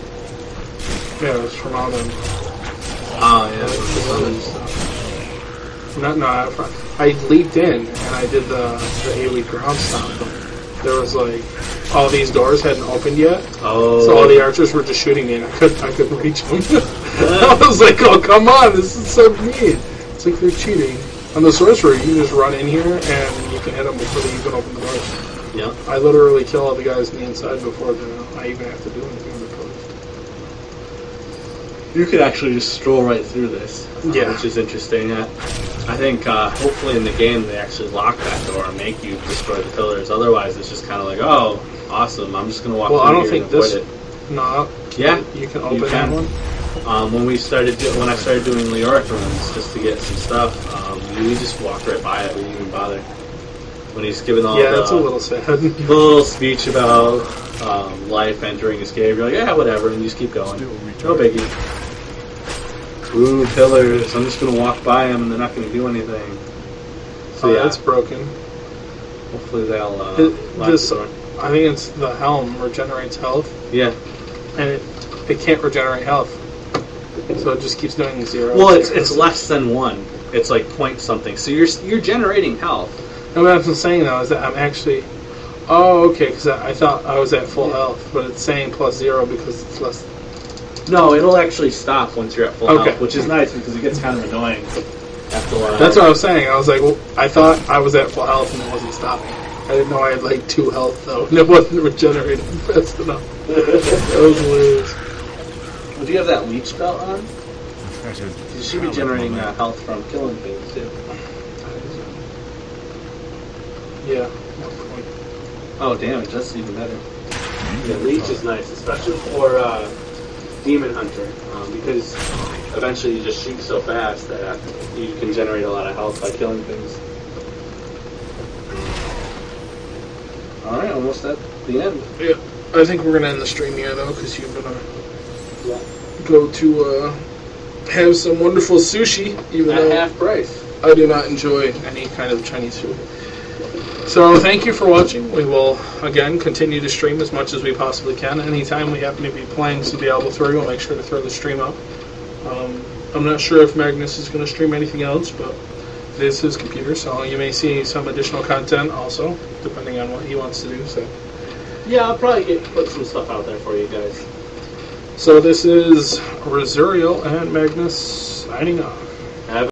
Yeah, it was from all them. Oh I leaped in and I did the AoE ground stomp. There was like all these doors hadn't opened yet, Oh. so all the archers were just shooting me, and I couldn't reach them. I was like, oh come on, this is so mean. It's like they're cheating. On the sorcerer, you can just run in here and you can hit them before they even open the doors. Yeah. I literally kill all the guys on the inside before I even have to do anything with the code. You could actually just stroll right through this, Yeah. which is interesting. I think hopefully in the game they actually lock that door and make you destroy the pillars. Otherwise, it's just kind of like, oh, awesome, I'm just going to walk Well, through I don't here think and avoid this. it. No. Yeah, You can open you that can. one. When I started doing Leoric runs just to get some stuff, we just walked right by it. We didn't even bother. When he's giving all Yeah, the, it's a little sad. the little speech about life entering his cave, you're like, yeah, whatever, and you just keep going. Still No recharging. biggie. Ooh, pillars. I'm just going to walk by them and they're not going to do anything. So Oh, yeah, it's broken. hopefully they'll lock This, the door. I think it's the helm regenerates health, Yeah. and it can't regenerate health, so it just keeps doing 0. Well, it's less than 1. It's like point something. So you're generating health. No, what I'm saying though is that I'm actually Oh, okay, because I thought I was at full health, but it's saying +0 because it's less. No, it'll actually stop once you're at full Okay. health, which is nice because it gets kind of annoying after a while. That's what I was saying. I was like, well, I thought I was at full health and it wasn't stopping. I didn't know I had like 2 health though, and it wasn't regenerating fast enough. That was hilarious. Well, do you have that leech spell on? Try to You should be generating health from killing things too. Yeah. Oh damn, it does even better. Yeah, leech is nice, especially for demon hunter, because eventually you just shoot so fast that you can generate a lot of health by killing things. All right, almost at the end. Yeah. I think we're gonna end the stream here though, because you're gonna Yeah. go to have some wonderful sushi, even At though half price. I do not enjoy any kind of Chinese food. So thank you for watching. We will, again, continue to stream as much as we possibly can. Anytime we happen to be playing some Diablo 3, we'll make sure to throw the stream up. I'm not sure if Magnus is going to stream anything else, but it is his computer, so you may see some additional content also, depending on what he wants to do. Yeah, I'll probably put some stuff out there for you guys. So this is Rosuriel and Magnus signing off.